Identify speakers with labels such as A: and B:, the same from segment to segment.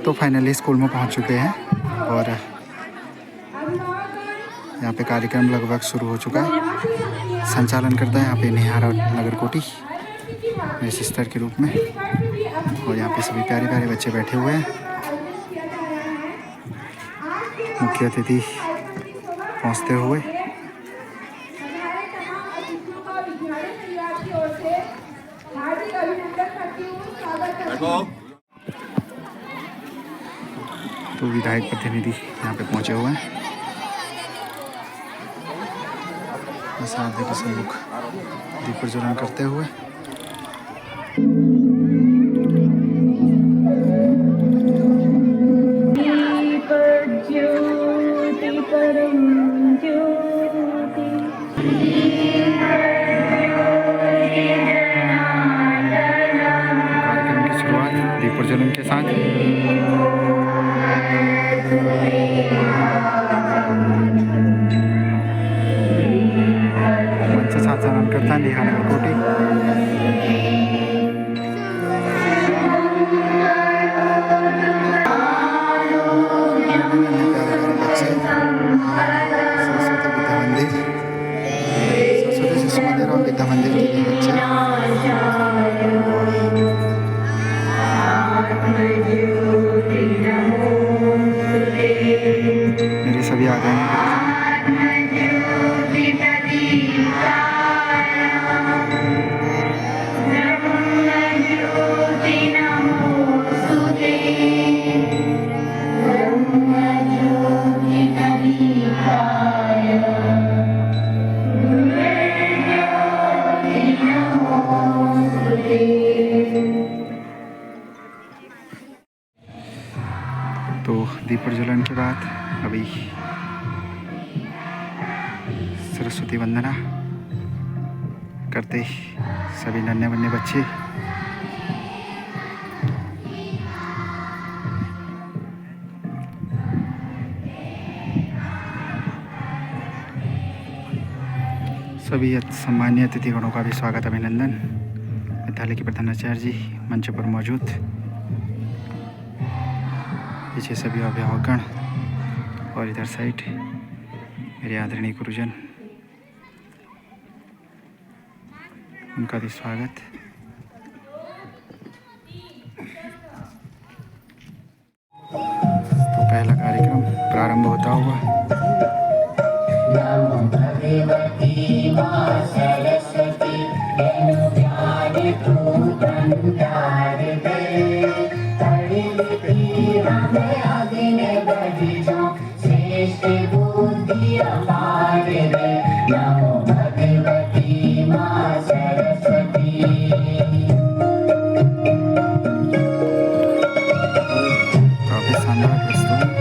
A: तो finally school में पहुंच चुके हैं और यहाँ पे कार्यक्रम लगभग शुरू हो चुका है। संचालन करता है यहाँ पे नेहारा नगरकोटी मेरे सिस्टर के रूप में, और यहाँ पे सभी प्यारे प्यारे बच्चे बैठे हुए हैं। मुख्य अतिथि पहुँचते हुए तो विधायक प्रतिनिधि यहाँ पे पहुँचे हुए हैं। साथ के सम्मुख दीप प्रज्वलन करते हुए कार्यक्रम की शुरुआत दीप प्रज्वलन के साथ। संचालन करता है नेहारा नगरकोटी। सरस्वती शिशु मंदिर और विद्या मंदिर के बच्चे मेरे सभी आ गए हैं। तो दीप प्रज्वलन के बाद अभी सरस्वती वंदना करते सभी नन्हे मुन्ने बच्चे सभी सम्मानीय अतिथिगणों का भी स्वागत अभिनंदन। विद्यालय के प्रधानाचार्य जी मंच पर मौजूद, पीछे सभी अभिभावकगण और इधर साइड मेरे आदरणीय गुरुजन, उनका भी स्वागत। तो पहला कार्यक्रम प्रारंभ होता हुआ काफी शानदार प्रस्तुति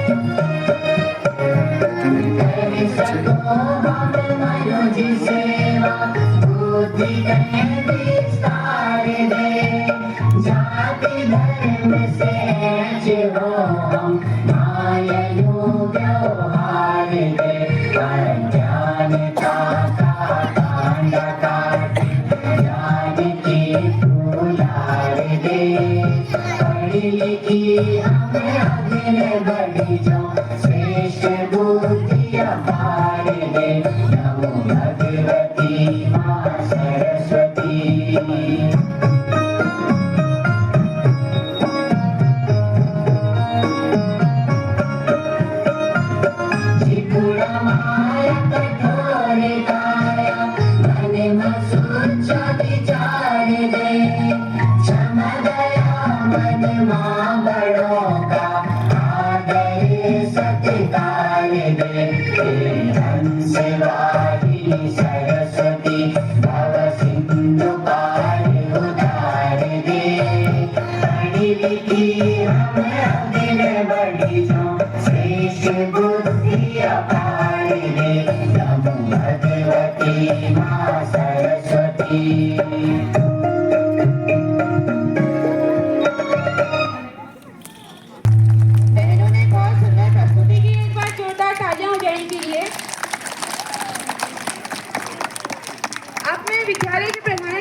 A: मेरी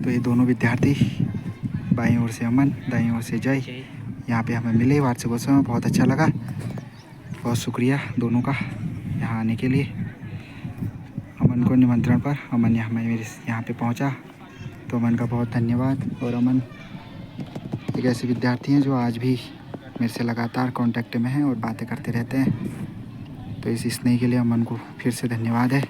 A: तो ये दोनों विद्यार्थी बाईं ओर से अमन, दाईं ओर से जय यहाँ पे हमें मिले वार्षिकोत्सव में, बहुत अच्छा लगा। बहुत शुक्रिया दोनों का यहाँ आने के लिए। अमन को निमंत्रण पर अमन मेरे यहाँ पे पहुँचा, तो अमन का बहुत धन्यवाद। और अमन एक ऐसे विद्यार्थी हैं जो आज भी मेरे से लगातार कांटेक्ट में हैं और बातें करते रहते हैं, तो इस स्नेह के लिए अमन को फिर से धन्यवाद है।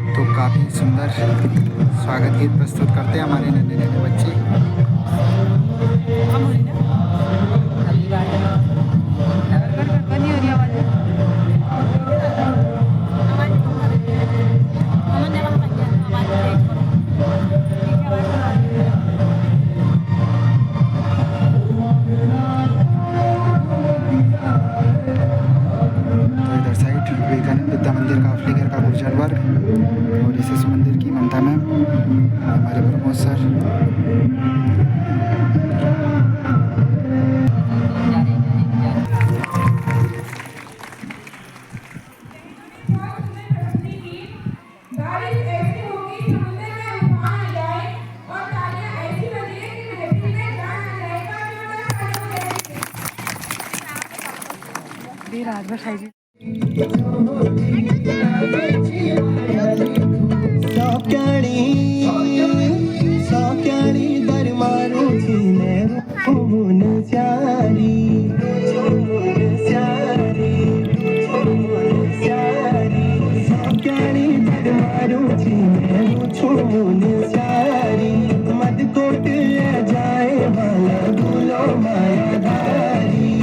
A: तो काफ़ी सुंदर स्वागत गीत प्रस्तुत करते हैं हमारे नन्हे नन्हे बच्चे। विद्या मंदिर का अफ्रीकर का गुर्जर वर्ग और इस मंदिर की ममता मैम, हमारे प्रमोद सर।
B: राजभर साइड सौक्याणी दरबारो छीने मुन स्यारी सौक्याणी दरबारो छीने मुन स्यारी मद कोट जाए वाला गुलो मायाधारी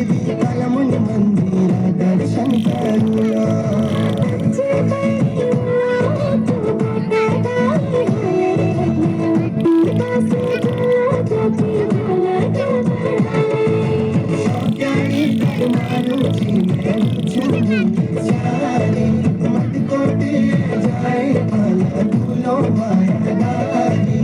B: कळमुनी मंदिरा दर्शन करूया ज्ञानी मारुति में चारी मत कोटे जाए भला भूलो मायादारी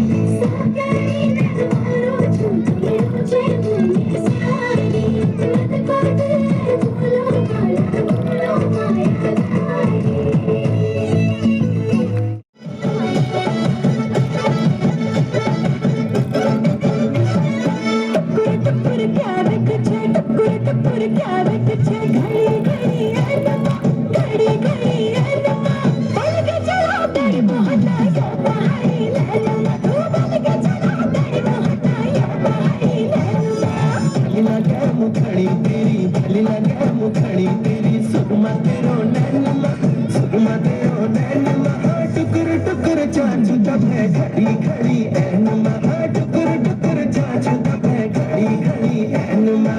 B: मुखड़ी तेरी भली लगे मुखड़ी तेरी सुरमा तेरो नैनमा सुरमा तेरो नैनमा टुकुर टुकुर चाचू तब है घड़ी घड़ी ऐनमा टुकुर टुकुर चाचू तब है घड़ी घड़ी ऐनमा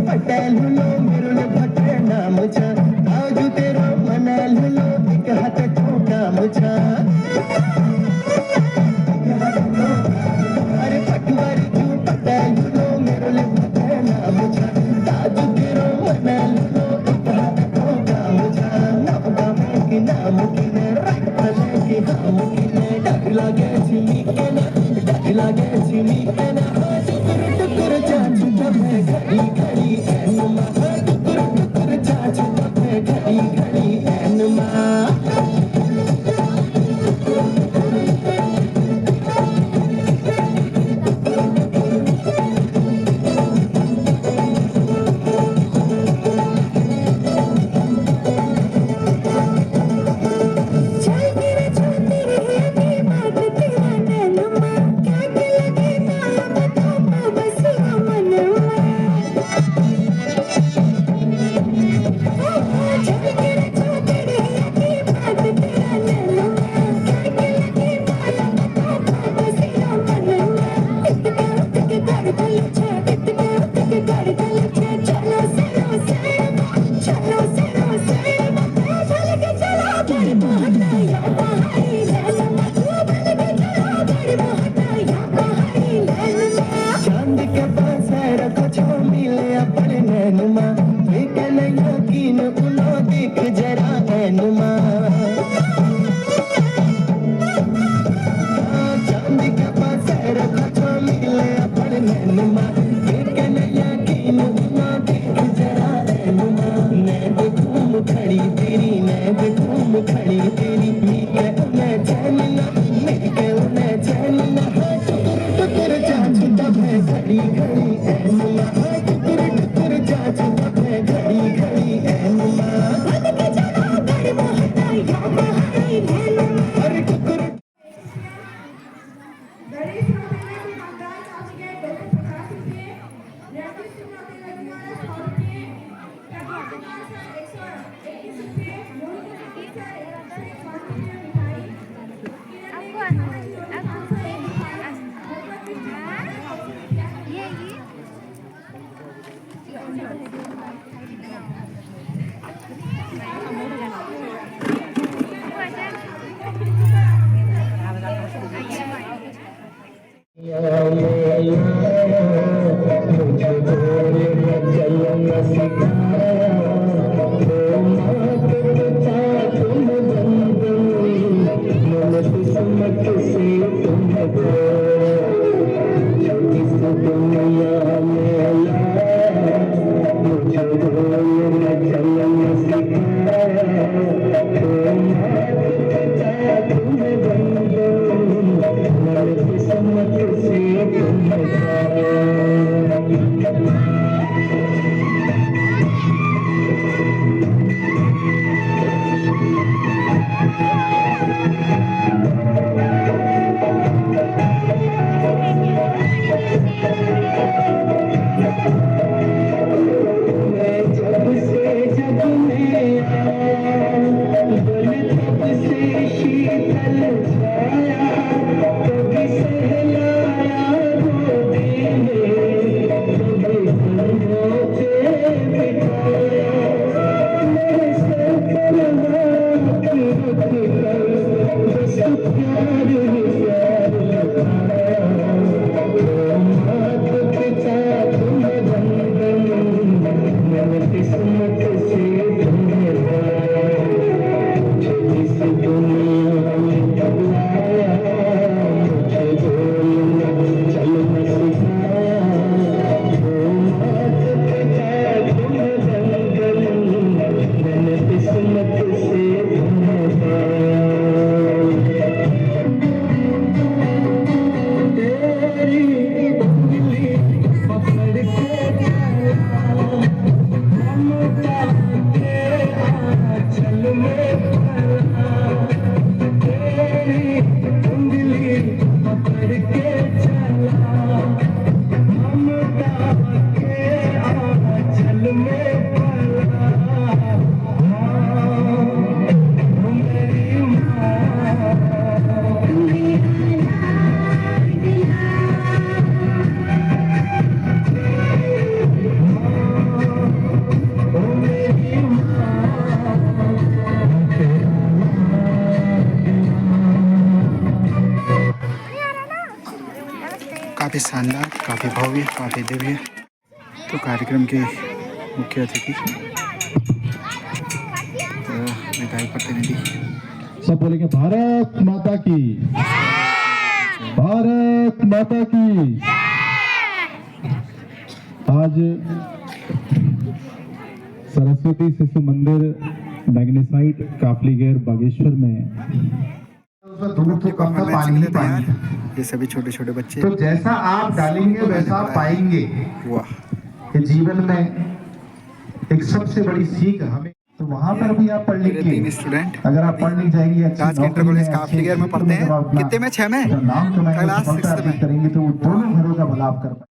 B: पटेल लो मेरे ने भटे नाम छा आजू तेरो मनाल लो एक हाथ ठोका मुझा अरे पटवारी जो पटेल लो मेरे ने भटे नाम छा आजू तेरो मनाल लो एक हाथ ठोका मुझा नाम की ने रखले की हम की ने डर लागे छिमी के ना डर लागे छिमी के ना टुकुर टुकुर चाचू तब है घड़ी घड़ी ऐनमा टुकुर टुकुर चाचू तब है घड़ी घड़ी ऐनमा
C: Take it
B: किस्मत से तुमको छोटी सी दुनिया में लाया, मुझे बोलना चलना सिखाया, तुम्हें बंदो मेरे किस्मत से तुमको।
A: काफ़ी शानदार, काफ़ी भव्य, काफ़ी दिव्य। तो कार्यक्रम के मुख्य अतिथि विधायक प्रतिनिधि
C: सब बोलेंगे भारत माता की, भारत माता की। आज सरस्वती शिशु मंदिर मैग्नीसाइट काफलीगैर बागेश्वर में दूर तो कब तक पानी नहीं पाएंगे।
A: ये सभी छोटे छोटे बच्चे,
C: तो जैसा आप डालेंगे वैसा आप पाएंगे।
A: वाह,
C: कि जीवन में एक सबसे बड़ी सीख हमें, तो वहाँ पर भी आप पढ़
A: मेरे 3
C: लीजिए।
A: स्टूडेंट
C: अगर आप पढ़ लिख जाएंगी
A: राजकीय इंटर कॉलेज काफलीगैर में पढ़ते हैं। कितने में? 6 में,
C: नाम तो
A: क्लास 6 में।
C: करेंगे तो वो दोनों घरों का भला आप कर पाएंगे।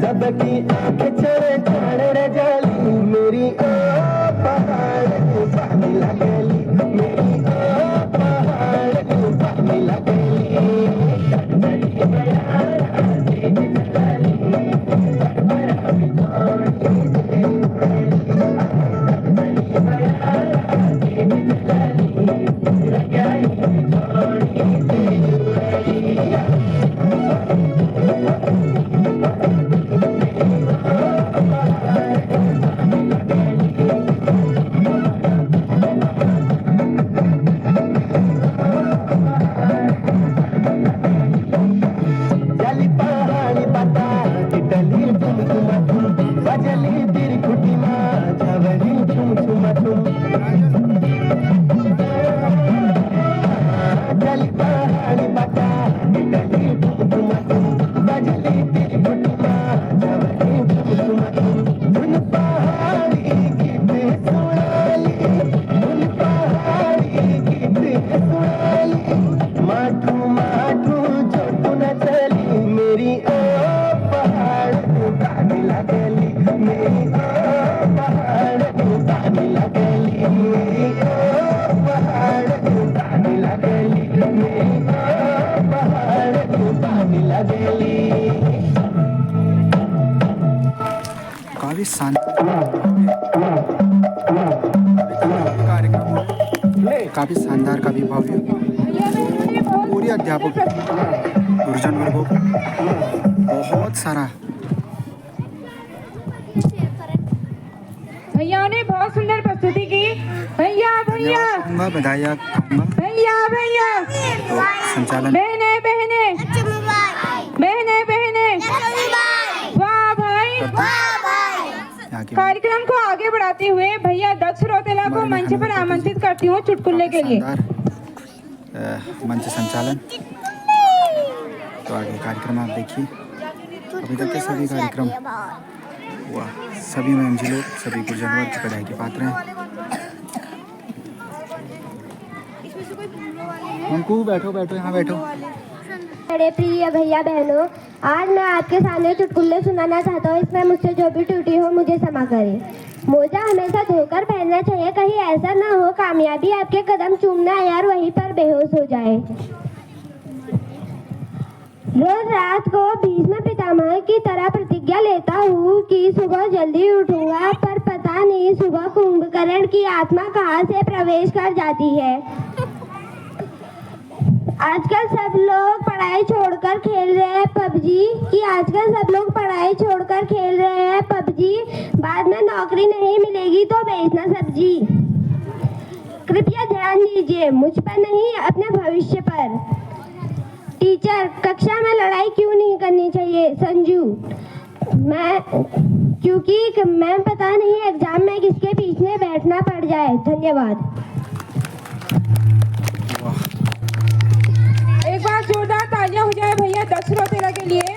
B: सबकी आंखें चढ़े चढ़े रे जाली, मेरी पहाड़ के पानी लगेली, मेरी पहाड़ के पानी लगेली। पहाड़ी बाटा इटली तुम बजली दिल घुटमा जवनी तुम धुन पहाड़ी गीत सुनाली धुन पहाड़ी गीत सुनाली माठू माठू जो तू न चली मेरी ओ पहाड़ तू गाने लगली मेरी ओ पहाड़ तू गाने लगली मेरी ओ पहाड़ तू गाने लगली मेरी ओ पहाड़ तू गाने लगली
A: काफी कार्यक्रम काफी शानदार काफी भव्य पूरी अध्यापक गुरुजन वर्गों को बहुत सारा
D: भैया ने बहुत सुंदर प्रस्तुति की। भैया भैया
A: धन्यवाद बधाइयाँ दूंगा।
D: भैया भैया
A: तो संचालन
D: बहने बहने बहने बहने वाह भाई।
A: यहाँ की
D: कार्यक्रम को आगे बढ़ाते हुए भैया दक्ष रोतेला को मंच पर आमंत्रित करती हूँ चुटकुले के लिए।
A: शानदार मंच संचालन। तो आगे कार्यक्रम आप देखिए। अभी तक के सभी कार्यक्रम वाह सभी में जी लोग सभी गुरुजन वर्ग बधाई के पात्र हैं। अंकु बैठो बैठो यहाँ बैठो।
E: बड़े प्रिय भैया बहनों, आज मैं आपके सामने चुटकुले सुनाना चाहता हूँ। इसमें मुझसे जो भी त्रुटि हो मुझे क्षमा करें। मोजा हमेशा धोकर पहनना चाहिए, कहीं ऐसा ना हो कामयाबी आपके कदम चूमना आए और वहीं पर बेहोश हो जाए। रोज रात को भीष्म पितामह की तरह प्रतिज्ञा लेता हूँ कि सुबह जल्दी उठूंगा, पर पता नहीं सुबह कुंभकर्ण की आत्मा कहाँ से प्रवेश कर जाती है। आजकल सब लोग पढ़ाई छोड़कर खेल रहे हैं पबजी बाद में नौकरी नहीं मिलेगी तो बेचना सब्जी। कृपया ध्यान दीजिए मुझ पर नहीं अपने भविष्य पर। टीचर कक्षा में लड़ाई क्यों नहीं करनी चाहिए? संजू क्योंकि मैं पता नहीं एग्जाम में किसके पीछे बैठना पड़ जाए। धन्यवाद।
D: एक बार जोरदार तालियां हो जाए भैया दक्ष रोतेला के लिए।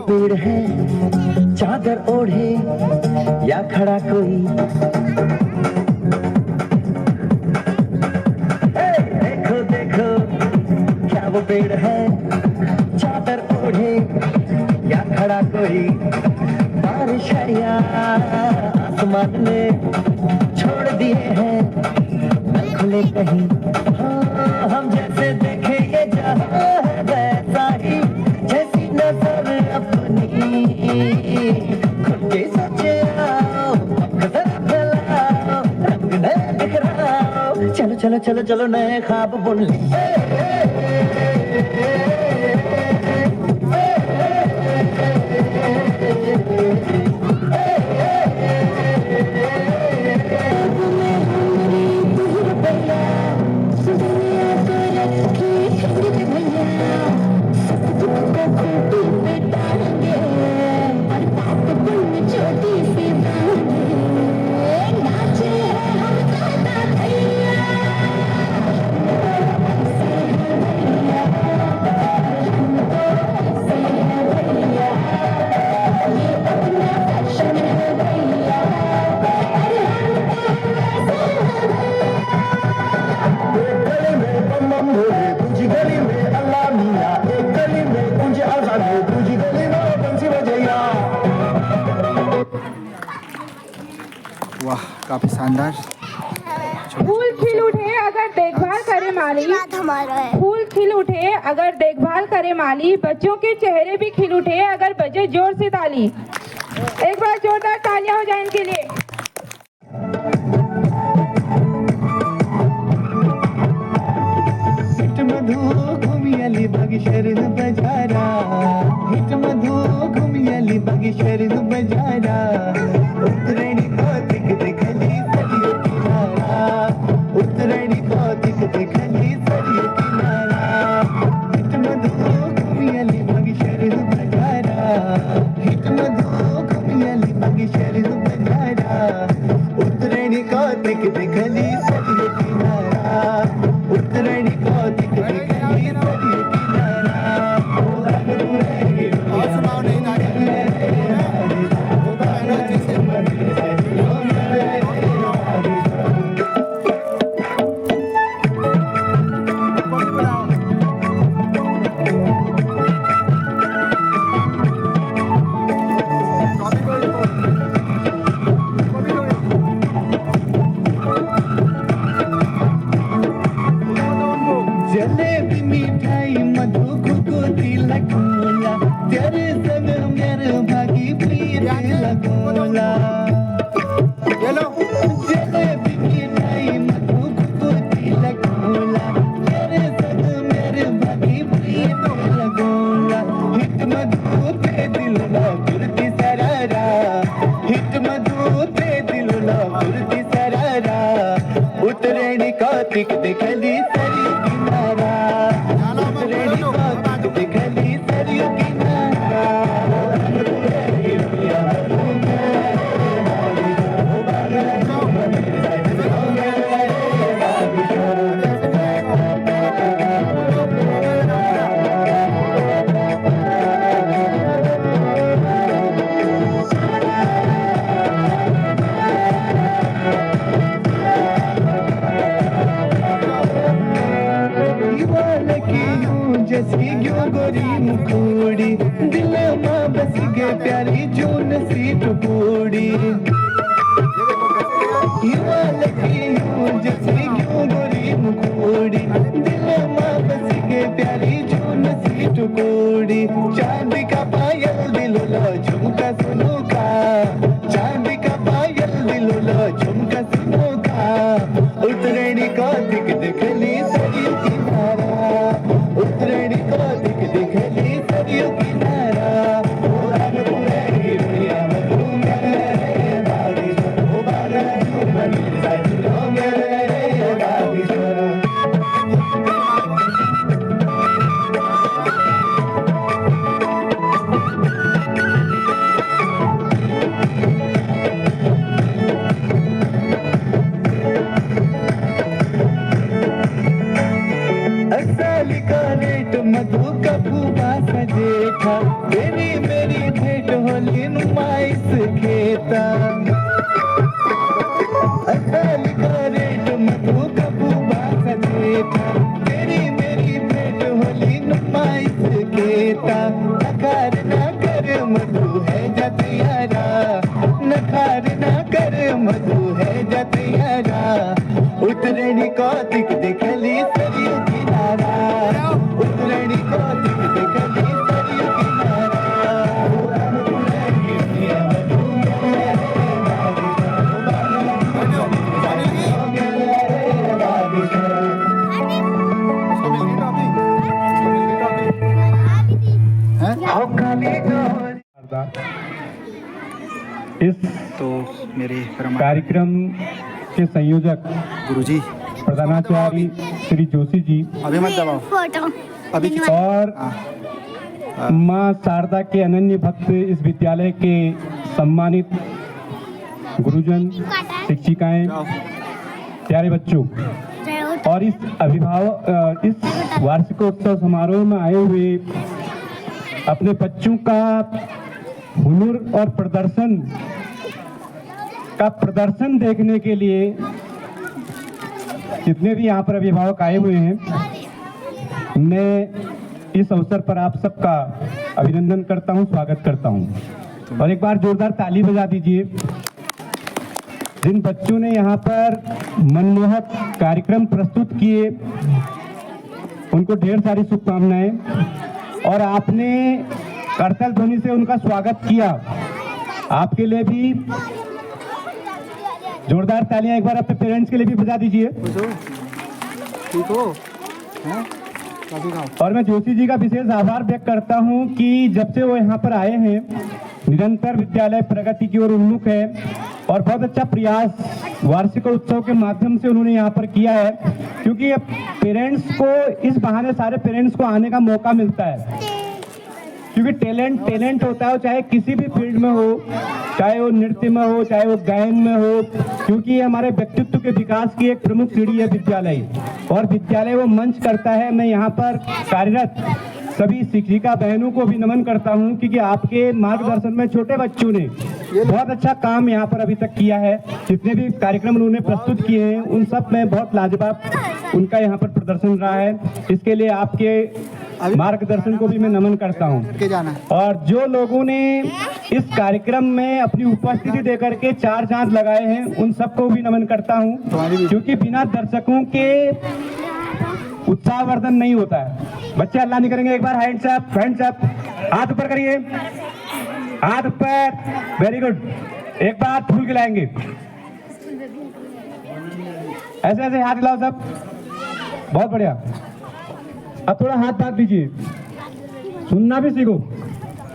B: पेड़ है चादर ओढ़े या खड़ा कोई। देखो देखो क्या वो पेड़ है चादर ओढ़े या खड़ा कोई। बारिश है या आसमान में छोड़ दिए हैं न खुले कहीं। हाँ, हम जैसे देखे ये जहां है वैसा ही जैसी नजर अपनी खुद के सोचे आओ जरा फैलाओ रंग नया बिखराओ। चलो चलो चलो चलो नए ख्वाब बुन ले।
A: वाह, काफ़ी शानदार।
D: फूल खिल उठे अगर देखभाल करे माली, फूल खिल उठे अगर देखभाल करे माली, बच्चों के चेहरे भी खिल उठे अगर बजे जोर से ताली। एक बार जोरदार तालियां हो जाए इनके लिए।
B: हिट मधु घुमियली बागी शहर बजारा, हिट मधु घुमियली बागी शहर बजारा, उतरणी को दिख दिखली सरियो किनारा, उतरणी को दिख दिखली सरियो किनारा, हिट मधु घुमियली बागी शहर बजारा, हिट मधु घुमियली बागी शहर बजारा, उतरणी को दिख दिखली सरियो किनारा, उतरणी को दिख दिखली सरियो किनारा।
A: और सुनाओ, नहीं
B: जलेबी मिठाई मधु घुघुती लगोला, तेरे संग मेरे भागी प्रीत लगोला। जलेबी मिठाई मधु घुघुती लगोला, तेरे संग मेरे भागी प्रीत लगोला। हिट मधु ते दिलना गुरती सरारा, हिट मधु ते दिलना गुरती सरारा, उतरणी का दिख दिखली सरी किनारा, उतरणी का दिख दिखली सरी किनारा। जैसी क्यों गोरी मुखोड़ी, दिल माँ बस गे प्यारी जून सी टुकड़ी। युवा लगी हूँ जैसी क्यों गोरी मुखोड़ी, दिल माँ बस गे प्यारी जून सी टुकड़ी। चांदी का पायल दिलोला झुमका सुनो का, चांदी का पायल दिलोला झुमका सुनो का, उतरणी को दिख दिखली सरियो किनारा, उतरणी को दिख दिखली सरियो किनारा। असाली का रेट मधु का भूबा सजेठा, तेरी मेरी भेंट होली नुमाइश खेता। असाली का रेट मधु का भूबा सजेठा, तेरी मेरी भेंट होली नुमाइश खेता। नखार ना कर मधु है जतियारा, नखार ना कर मधु है जतियारा, उतरणी को दिख दिखली सरियो किनारा, उतरणी को दिख दिखली सरियो किनारा।
C: इस
A: तो मेरे परम
C: कार्यक्रम के संयोजक
A: गुरुजी,
C: प्रधानाचार्य श्री जोशी जी
A: अभी मत दबाओ, अभी
C: और माँ शारदा के अनन्य भक्त इस विद्यालय के सम्मानित गुरुजन, शिक्षिकाएं, प्यारे बच्चों और इस इस वार्षिकोत्सव समारोह में आए हुए अपने बच्चों का हुनर और प्रदर्शन देखने के लिए जितने भी यहाँ पर अभिभावक आए हुए हैं, मैं इस अवसर पर आप सबका अभिनंदन करता हूँ, स्वागत करता हूँ और एक बार जोरदार ताली बजा दीजिए।
F: जिन बच्चों ने यहाँ पर मनमोहक कार्यक्रम प्रस्तुत किए उनको ढेर सारी शुभकामनाएं। और आपने करतल ध्वनि से उनका स्वागत किया, आपके लिए भी जोरदार तालियां एक बार अपने पेरेंट्स के लिए भी बजा दीजिए।
A: ठीक हो? हैं? कभी गाओ।
F: और मैं जोशी जी का विशेष आभार व्यक्त करता हूं कि जब से वो यहाँ पर आए हैं निरंतर विद्यालय प्रगति की ओर उन्मुख है और बहुत अच्छा प्रयास वार्षिक उत्सव के माध्यम से उन्होंने यहाँ पर किया है, क्योंकि पेरेंट्स को इस बहाने सारे पेरेंट्स को आने का मौका मिलता है, क्योंकि टैलेंट होता है, चाहे किसी भी फील्ड में हो, चाहे वो नृत्य में हो, चाहे वो गायन में हो, क्योंकि ये हमारे व्यक्तित्व के विकास की एक प्रमुख सीढ़ी है विद्यालय, और विद्यालय वो मंच करता है। मैं यहाँ पर कार्यरत सभी शिक्षिका बहनों को भी नमन करता हूँ, क्योंकि आपके मार्गदर्शन में छोटे बच्चों ने बहुत अच्छा काम यहाँ पर अभी तक किया है। जितने भी कार्यक्रम उन्होंने प्रस्तुत किए हैं उन सब में बहुत लाजवाब उनका यहाँ पर प्रदर्शन रहा है। इसके लिए आपके मार्गदर्शन को भी मैं नमन करता हूँ। और जो लोगों ने इस कार्यक्रम में अपनी उपस्थिति देकर के 4 चांद लगाए हैं उन सबको भी नमन करता हूँ, क्योंकि बिना दर्शकों के उत्साहवर्धन नहीं होता है। बच्चे अल्लाह नहीं करेंगे, एक बार हैंड्स अप, हाथ ऊपर करिए, हाथ ऊपर, वेरी गुड। एक बार फूल खिलाएंगे, ऐसे ऐसे हाथ हिलाओ सब, बहुत बढ़िया। अब थोड़ा हाथ बांध दीजिए, सुनना भी सीखो,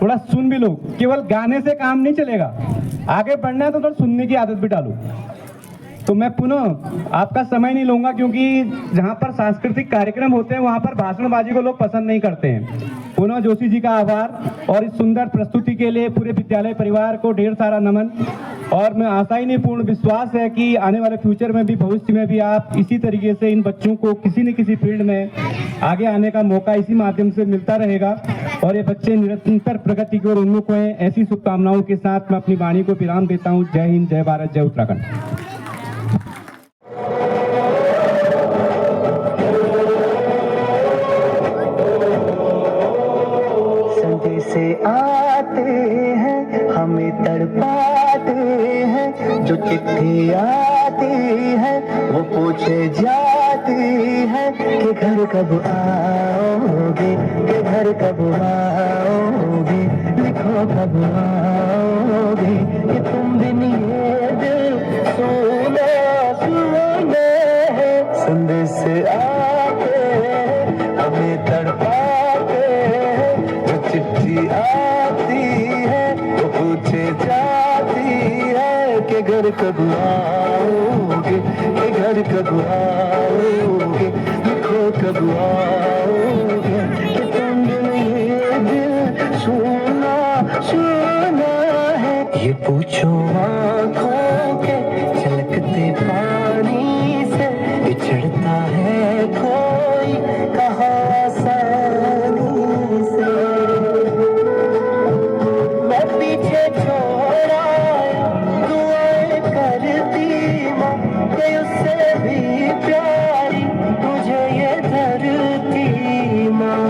F: थोड़ा सुन भी लो। केवल गाने से काम नहीं चलेगा, आगे बढ़ना है तो थोड़ा सुनने की आदत भी डालो। तो मैं पुनः आपका समय नहीं लूंगा, क्योंकि जहां पर सांस्कृतिक कार्यक्रम होते हैं वहां पर भाषणबाजी को लोग पसंद नहीं करते हैं। पुनः जोशी जी का आभार और इस सुंदर प्रस्तुति के लिए पूरे विद्यालय परिवार को ढेर सारा नमन। और मैं आशा ही नहीं, पूर्ण विश्वास है कि आने वाले फ्यूचर में भी, भविष्य में भी आप इसी तरीके से इन बच्चों को किसी न किसी फील्ड में आगे आने का मौका इसी माध्यम से मिलता रहेगा और ये बच्चे निरंतर प्रगति की ओर उन्मुख हुए। ऐसी शुभकामनाओं के साथ मैं अपनी वाणी को विराम देता हूँ। जय हिंद, जय भारत, जय उत्तराखंड।
B: से आते हैं हमें तड़पाते हैं, जो चिट्ठी आती है वो पूछे जाती है कि घर कब आओगे, कि घर कब आओगे, लिखो कब आओगे, कि तुम बिन ये दिल सोना सुना है। संदेश से आते हैं हमें तड़पाते हैं, चिट्ठी आती है वो पूछे जाती है कि घर कब आओगे, कि घर कब आओगे, लिखो कब आओगे, कि तुम बिन ये दिल सुना सुना है। ये पूछो आँखों के छलकते पानी से, बिछड़ता है कोई कहाँ आसानी से। मैं पीछे छोड़ आया दुआएं करती माँ, कि उससे भी प्यारी मुझे ये धरती माँ।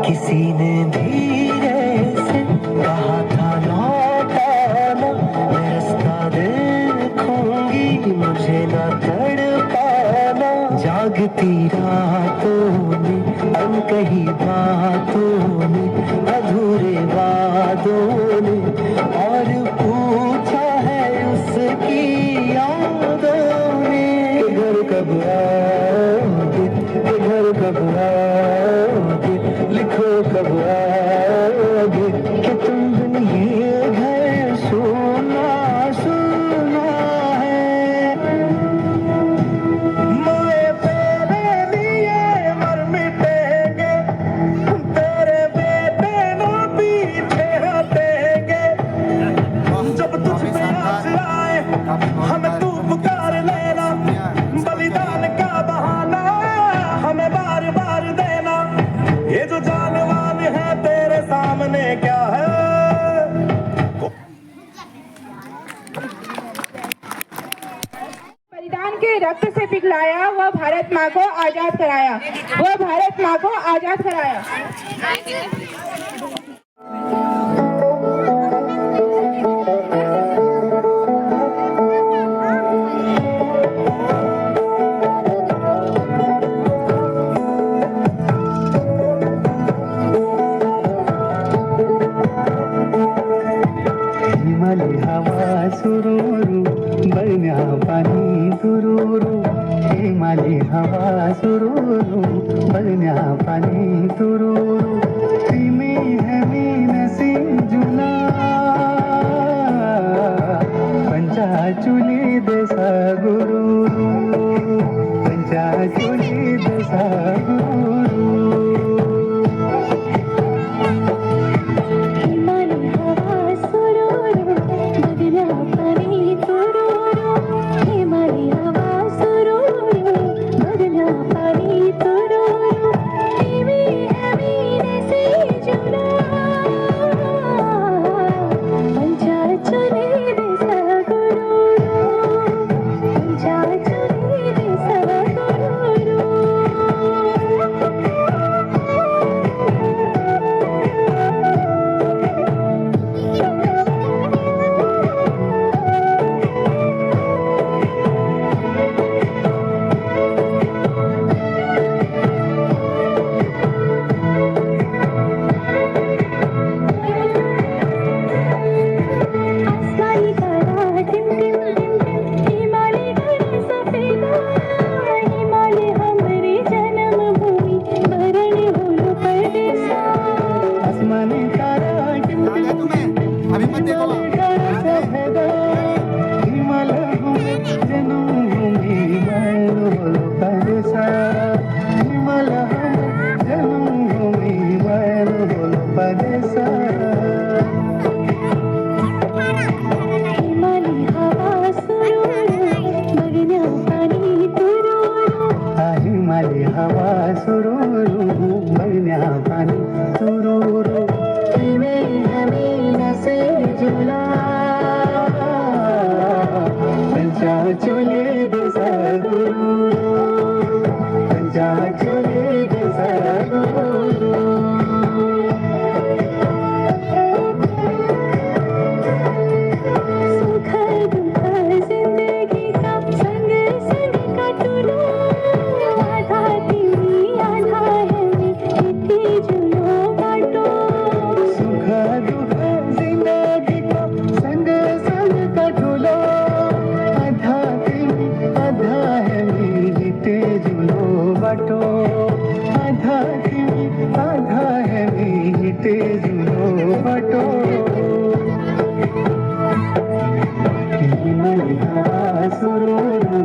B: किसी ने धीरे से कहा था लौटाना, मैं रास्ता देखूंगी मुझे ना तड़पाना। जागती रातों में, अनकही बातों में, अधूरे वादों ने, और पूछा है उसकी यादों ने। घर कब आओगे, घर कब आओगे, लिखो कब आओगे, कि तुम बिन ये घर सोना सुना है। मोए तेरे लिए मर मिटेंगे, तेरे बेटे नो पीछे हटेंगे। जब तुझ पे आस आए हमें तू पुकार लेना, बलिदान का बहाना हमें बार बार देना। ये जो जानवान है तेरे सामने क्या है।
D: बलिदान के रक्त से पिघलाया, वह भारत माँ को आजाद कराया, वह भारत माँ को आजाद कराया।
B: हिमाली हवा सुरूरू बरण्या पाणी तुरूरू हिमाली हवा सुरूरू बरण्या पाणी तुरूरू तिमी हमी नसी जुना पंचाचुली देसा गुरूरू पंचाचुली देसा गुरूरू
E: हिमाली हवा सुरूरू बगना पाणी तुरूरू हिमाली हवा सुरूरू बगना पाणी तुरूरू तिमी हमी नसी जुना पंचाचुली देसा गुरूरू पंचाचुली देसा गुरूरू आसमानी तारा टिम टिम टिम टिम हिमालय घना सफेदा हिमालय हमारी जन्मभूमि बरण होलो परदेसा
B: आसमानी तारा टिम टिम टिम
A: अभी मत देखो
B: घना सफेदा हिमालय भूमि जन्मभूमि बरण होलो परदेसा हिमालय जन्मभूमि बरण होलो परदेसा
E: हिमाली हवा सुरूरू बगना पाणी तुरूरू
B: हिमाली हवा सुरूरू बरण्या पाणी तुरूरू तिमी हमी नसे जुना पंचाचुली देसा गुरूरू पंचाचुली देसा गुरूरू
E: सुख दुख जिंदगी का संग संग काटूलो आधा तिमी आधा है मी किती जुलो बाटो
B: सुख दुख जिंदगी को संग संग कटुलो आधा तिमी आधा है मी हिते जुलो बाटो आधा तिमी आधा है मी हिते जुलो बाटो हिमाली हवा सुरूरू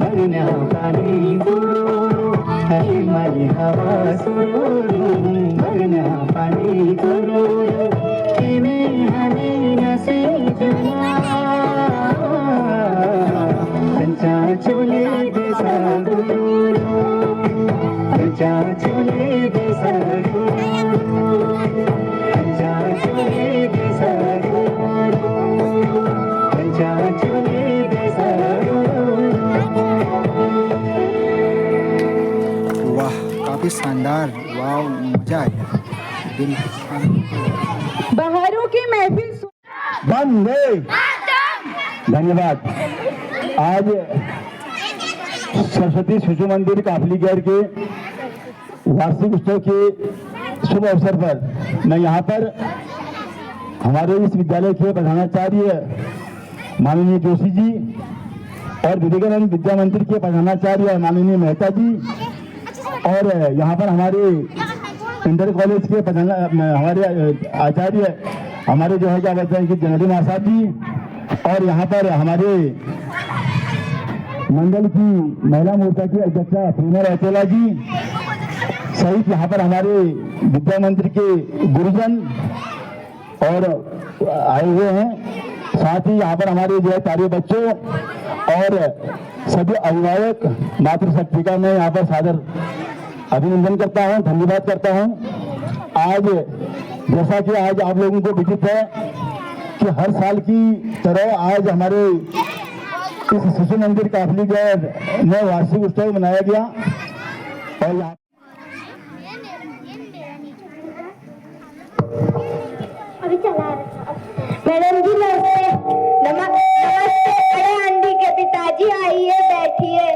B: बरण्या पाणी तुरूरू हिमाली हवा सुरूरू बरण्या पाणी तुरूरू तिमी हमी नसी जुना पंचाचुली देसा गुरूरू पंचाचुली देसा गुरूरू पंचाचुली देसा गुरूरू पंचाचुली देसा गुरूरू
A: वाह काफ़ी शानदार वाह मज़ा आया दिल
D: बहारों की महफिल
F: वंदे धन्यवाद। आज सरस्वती शिशु मंदिर काफलीगैर के वार्षिक उत्सव के शुभ अवसर पर मैं यहाँ पर हमारे इस विद्यालय के प्रधानाचार्य माननीय जोशी जी और विवेकानंद विद्या मंदिर के प्रधानाचार्य माननीय मेहता जी और यहाँ पर हमारे इंटर कॉलेज के हमारे आचार्य हमारे जो है क्या बोलते हैं कि जनरल महासाब जी और यहाँ पर हमारे मंडल की महिला मोर्चा की अध्यक्षा प्रेमा रौतेला जी सहित यहाँ पर हमारे विद्या मंदिर के गुरुजन और आए हुए हैं। साथ ही यहाँ पर हमारे जो है प्यारे बच्चों और सभी अभिभावक मातृशक्ति का मैं यहाँ पर सादर अभिनंदन करता हूँ, धन्यवाद करता हूँ। आज जैसा कि आज आप लोगों को विदित है कि हर साल की तरह आज हमारे इस शिशु मंदिर काफलीगैर में वार्षिक उत्सव मनाया गया और यहाँ
E: अभी चला मैडम जी नमस्ते। नमस्ते बड़े आंटी के पिताजी, आइए बैठिए।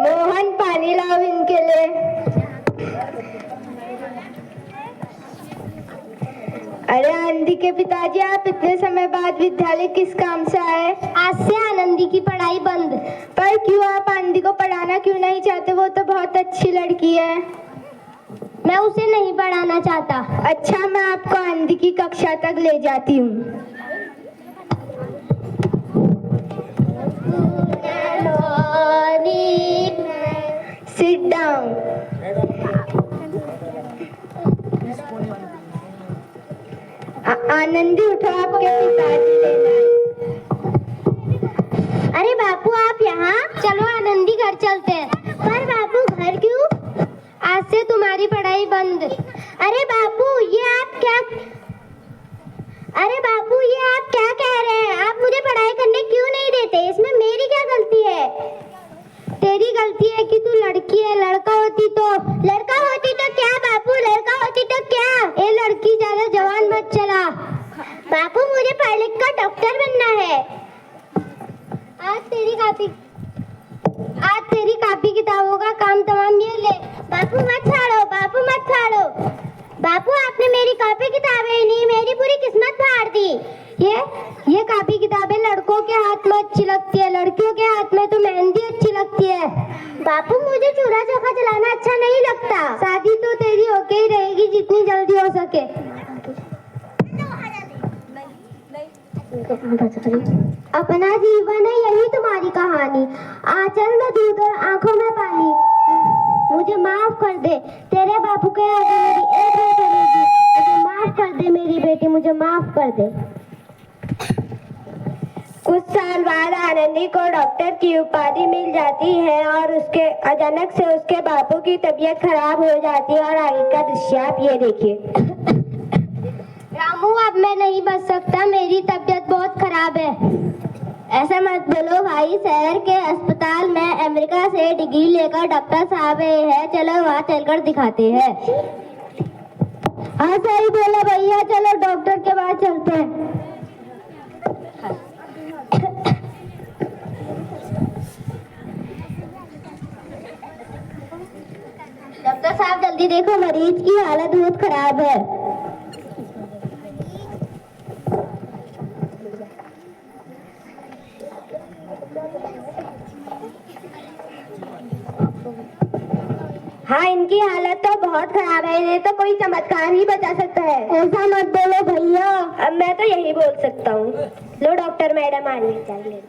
E: मोहन पानी लाओ इनके लिए। अरे आनंदी के पिताजी, आप इतने समय बाद विद्यालय किस काम से आए? आज से आनंदी की पढ़ाई बंद। पर क्यों? आप आनंदी को पढ़ाना क्यों नहीं चाहते? वो तो बहुत अच्छी लड़की है। मैं उसे नहीं पढ़ाना चाहता। अच्छा, मैं आपको आनंदी की कक्षा तक ले जाती हूँ। Sit down. आनंदी उठो, आपके पिताजी लेना है। अरे बापू, आप यहाँ? चलो आनंदी, घर चलते हैं। पर बापू, घर क्यों? आज से तुम्हारी पढ़ाई बंद। अरे बापू, ये आप क्या कह रहे हैं? आप मुझे पढ़ाई करने क्यों नहीं देते? इसमें मेरी क्या गलती है? तेरी गलती है कि तू लड़की है। लड़का होती तो क्या बापू? लड़का होती तो क्या? ये लड़की ज्यादा जवान मत चला। बापू, मुझे पढ़ लिख कर डॉक्टर बनना है। आज तेरी कापी किताबों का काम तमाम, ये ले। बापू मत फाड़ो, बापू मत फाड़ो। बापू, आपने मेरी कापी किताबें ही नहीं, मेरी पूरी किस्मत फाड़ दी। ये कापी किताबें लड़कों के हाथ में अच्छी लगती है, लड़कियों के हाथ में तो मेहंदी अच्छी लगती है। बापू, मुझे चूल्हा चौका चलाना अच्छा नहीं लगता। शादी तो तेरी होके ही रहेगी, जितनी जल्दी हो सके। अपना जीवन है, यही तुम्हारी कहानी। आंचल में दूध और आंखों में पानी। मुझे माफ कर दे, तेरे बापू के आगे मेरी एक नहीं चलेगी। मुझे माफ कर दे मेरी बेटी, मुझे माफ कर दे। कुछ साल बाद आनंदी को डॉक्टर की उपाधि मिल जाती है और अचानक से उसके बापू की तबीयत खराब हो जाती है। और आगे का दृश्य आप ये देखिए। रामू, अब मैं नहीं बच सकता, मेरी तबीयत बहुत खराब है। ऐसा मत बोलो भाई, शहर के अस्पताल में अमेरिका से डिग्री लेकर डॉक्टर साहब है। चलो वहाँ चलकर दिखाते हैं। हाँ सही बोला भैया, चलो डॉक्टर के पास चलते हैं। डॉक्टर साहब जल्दी देखो, मरीज की हालत बहुत खराब है। हाँ, इनकी हालत तो बहुत खराब है, इन्हें तो कोई चमत्कार ही बचा सकता है। ऐसा मत बोलो भैया। अब मैं तो यही बोल सकता हूँ। लो डॉक्टर मैडम, आने चाहिए।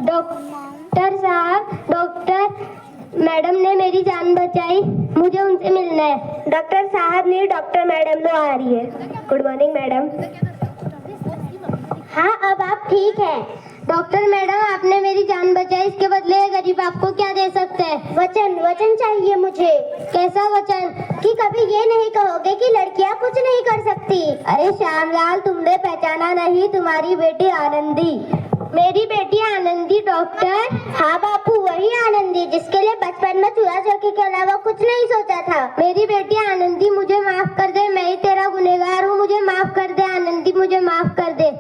E: डॉक्टर साहब, डॉक्टर मैडम ने मेरी जान बचाई, मुझे उनसे मिलना है। डॉक्टर साहब नहीं, डॉक्टर मैडम लो आ रही है। Good morning madam. हाँ, अब आप ठीक है। डॉक्टर मैडम, आपने मेरी जान बचाई, इसके बदले गरीब आपको क्या दे सकते हैं? वचन चाहिए मुझे। कैसा वचन? कि कभी ये नहीं कहोगे कि लड़कियां कुछ नहीं कर सकती। अरे श्यामलाल, तुमने पहचाना नहीं? तुम्हारी बेटी आनंदी। मेरी बेटी आनंदी डॉक्टर? हाँ बापू, वही आनंदी जिसके लिए बचपन में चूल्हा चौकी के अलावा कुछ नहीं सोचा था। मेरी बेटी आनंदी, मुझे माफ कर दे, मैं ही तेरा गुनहगार हूँ। मुझे माफ कर दे आनंदी, मुझे माफ कर दे।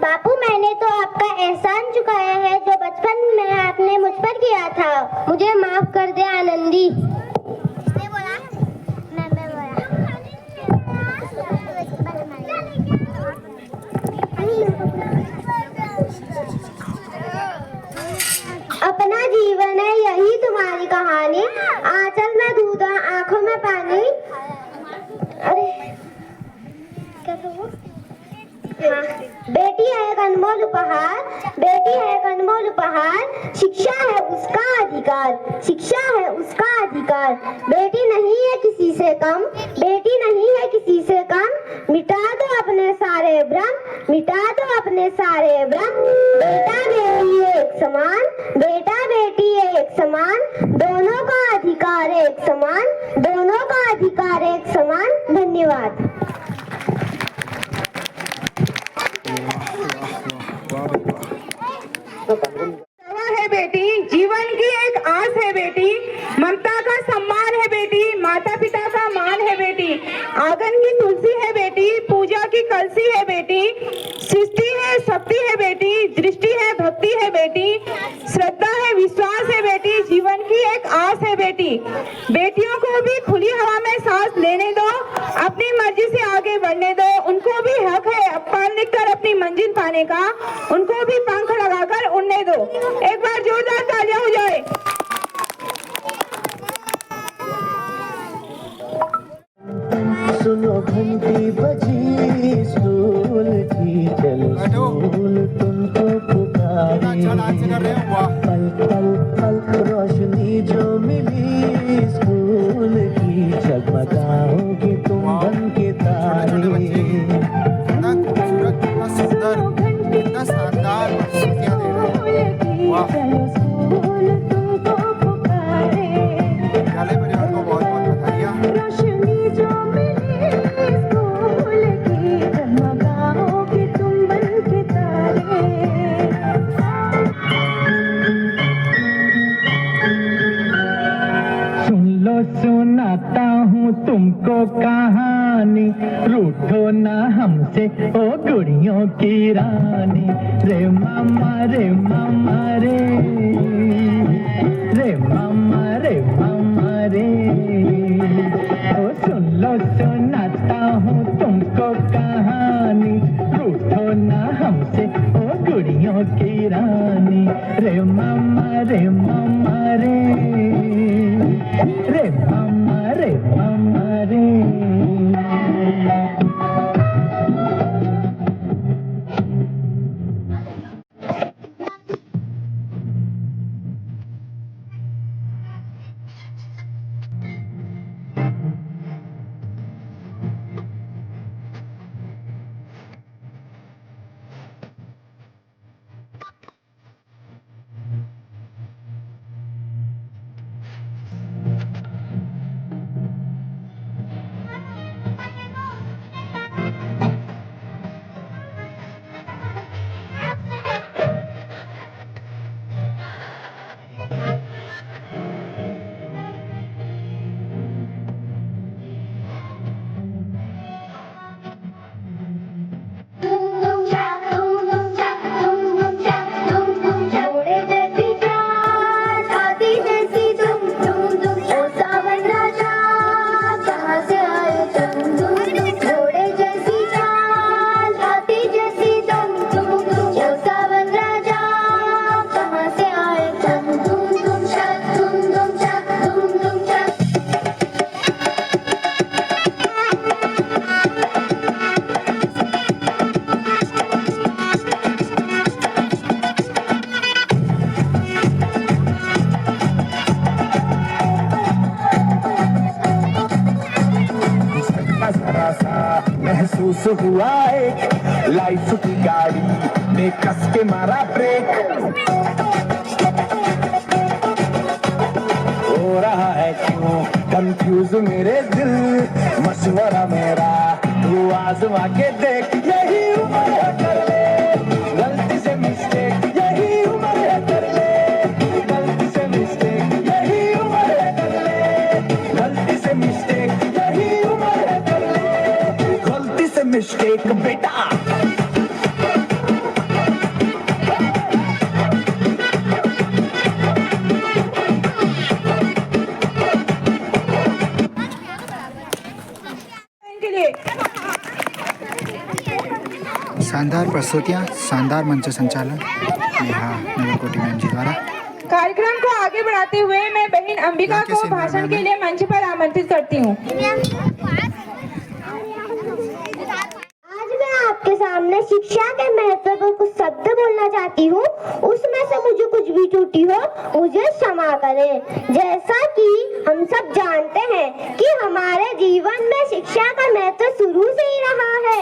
E: बापू, मैंने तो आपका एहसान चुकाया है जो बचपन में आपने मुझ पर किया था। मुझे माफ कर दे आनंदी। अपना जीवन है, यही तुम्हारी कहानी। आंचल में दूध, आंखों में पानी। अरे क्या कहूँ? हाँ, बेटी है एक अनमोल उपहार, बेटी है एक अनमोल उपहार। शिक्षा है उसका अधिकार, शिक्षा है उसका अधिकार। बेटी नहीं है किसी से कम, बेटी नहीं है किसी से कम। मिटा दो अपने सारे भ्रम, मिटा दो अपने सारे भ्रम। बेटा बेटी एक समान, बेटा बेटी एक समान। दोनों का अधिकार एक समान, दोनों का अधिकार एक समान। धन्यवाद।
D: है शक्ति है बेटी, दृष्टि है भक्ति है बेटी, श्रद्धा है विश्वास है बेटी, जीवन की एक आस है बेटी। बेटियों को भी खुली हवा में सांस लेने दो, अपनी मर्जी से आगे बढ़ने दो। उनको भी हक है पढ़ लिख कर अपनी मंजिल पाने का, उनको भी पंख लगाकर उड़ने दो। एक बार जोरदार तालियां हो जाए।
B: सुनो घंटी बजी स्कूल की, चलो स्कूल तुमको पुकारे। पल पल पल रोशनी जो मिली स्कूल की, जगमगाओगे तुम बन के तारे।
G: सुनाता हूँ तुमको कहानी, रूठो ना हमसे ओ गुड़ियों की रानी। रे मामा रे मामा रे, रे मामा रे मामा रे। ओ सुन लो सुनाता हूँ तुमको कहानी, रूठो ना हमसे ओ गुड़ियों की रानी। रे मामा रे मामा रे, रे मामा रे मामा रे।
B: महसूस हुआ एक लाइफ की गाड़ी ने कस के मारा ब्रेक। हो रहा है क्यों कंफ्यूज मेरे दिल, मशवरा मेरा तू आजमा के देख। यही उम्र है कर ले गलती से मिस्टेक, यही उम्र है कर ले गलती से मिस्टेक, यही उम्र है कर ले गलती से मिस्टेक, यही उम्र है कर ले गलती से मिस्टेक बेटा।
A: शानदार प्रस्तुतियाँ, शानदार मंच संचालन नेहा नगरकोटी मैम जी द्वारा।
D: कार्यक्रम को आगे बढ़ाते हुए मैं बहन अंबिका को भाषण के लिए मंच पर आमंत्रित करती हूँ।
E: आज मैं आपके सामने शिक्षा के महत्व पर कुछ शब्द बोलना चाहती हूँ। उसमें से मुझे कुछ भी त्रुटि हो मुझे क्षमा करें। जैसा कि हम सब जानते हैं कि हमारे जीवन में शिक्षा का महत्व शुरू से ही रहा है।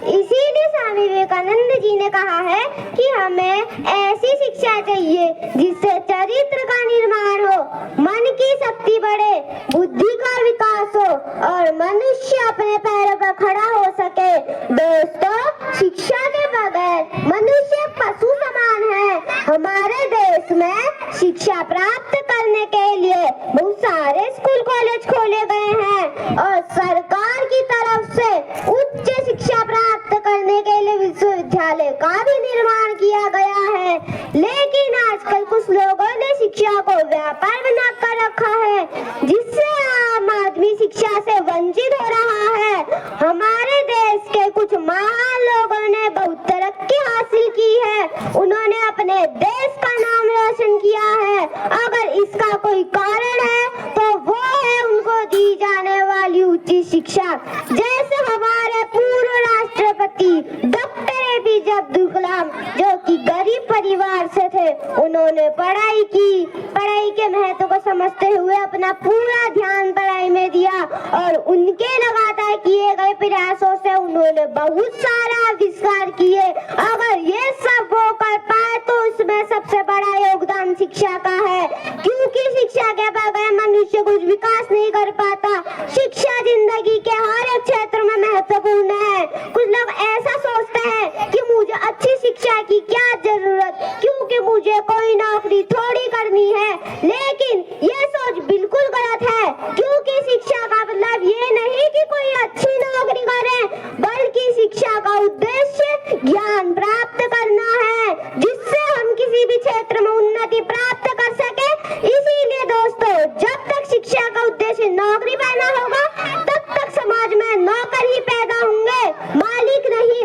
E: इसीलिए स्वामी विवेकानंद जी ने कहा है कि हमें ऐसी शिक्षा चाहिए जिससे चरित्र का निर्माण हो, मन की शक्ति बढ़े, बुद्धि का विकास हो और मनुष्य अपने पैरों पर खड़ा हो सके। दोस्तों, शिक्षा के बगैर मनुष्य पशु समान है। हमारे देश में शिक्षा प्राप्त करने के लिए बहुत सारे स्कूल कॉलेज खोले गए हैं और सरकार की तरफ से उच्च शिक्षा प्राप्त करने के लिए विश्वविद्यालय विद्यालय का भी निर्माण किया गया है। लेकिन आजकल कुछ लोगों ने शिक्षा को व्यापार बनाकर रखा है, जिससे आम आदमी शिक्षा से वंचित हो रहा है। हमारे देश के कुछ महान लोगों ने बहुत तरक्की हासिल की है, उन्होंने अपने देश का नाम रोशन किया है। अगर इसका कोई कारण है तो वो है उनको दी जाने वाली उच्च शिक्षा। जैसे हमारे पूर्व राष्ट्रपति डॉक्टर APJ अब्दुल कलाम, जो कि गरीब परिवार से थे, उन्होंने पढ़ाई की, पढ़ाई के महत्व को समझते हुए अपना पूरा ध्यान पढ़ाई में दिया और उनके लगातार किए गए प्रयासों से उन्होंने बहुत सारा आविष्कार किए। अगर ये सब वो कर पाए तो उसमें सबसे बड़ा योगदान शिक्षा का है, क्योंकि शिक्षा के बगैर मनुष्य कुछ विकास नहीं कर पाता। शिक्षा जिंदगी के हर एक क्षेत्र में महत्वपूर्ण है। कुछ लोग ऐसा सोचते हैं कि मुझे अच्छी शिक्षा की क्या जरूरत, क्योंकि मुझे कोई नौकरी थोड़ी करनी है। लेकिन ये सोच बिल्कुल गलत है, क्योंकि शिक्षा का मतलब ये नहीं कि कोई अच्छी नौकरी करे, बल्कि शिक्षा का उद्देश्य ज्ञान प्राप्त करना है, जिससे हम किसी भी क्षेत्र में उन्नति प्राप्त कर सके। इसीलिए दोस्तों, जब तक शिक्षा का उद्देश्य नौकरी पाना होगा, तब तक समाज में नौकर ही पैदा होंगे, मालिक नहीं।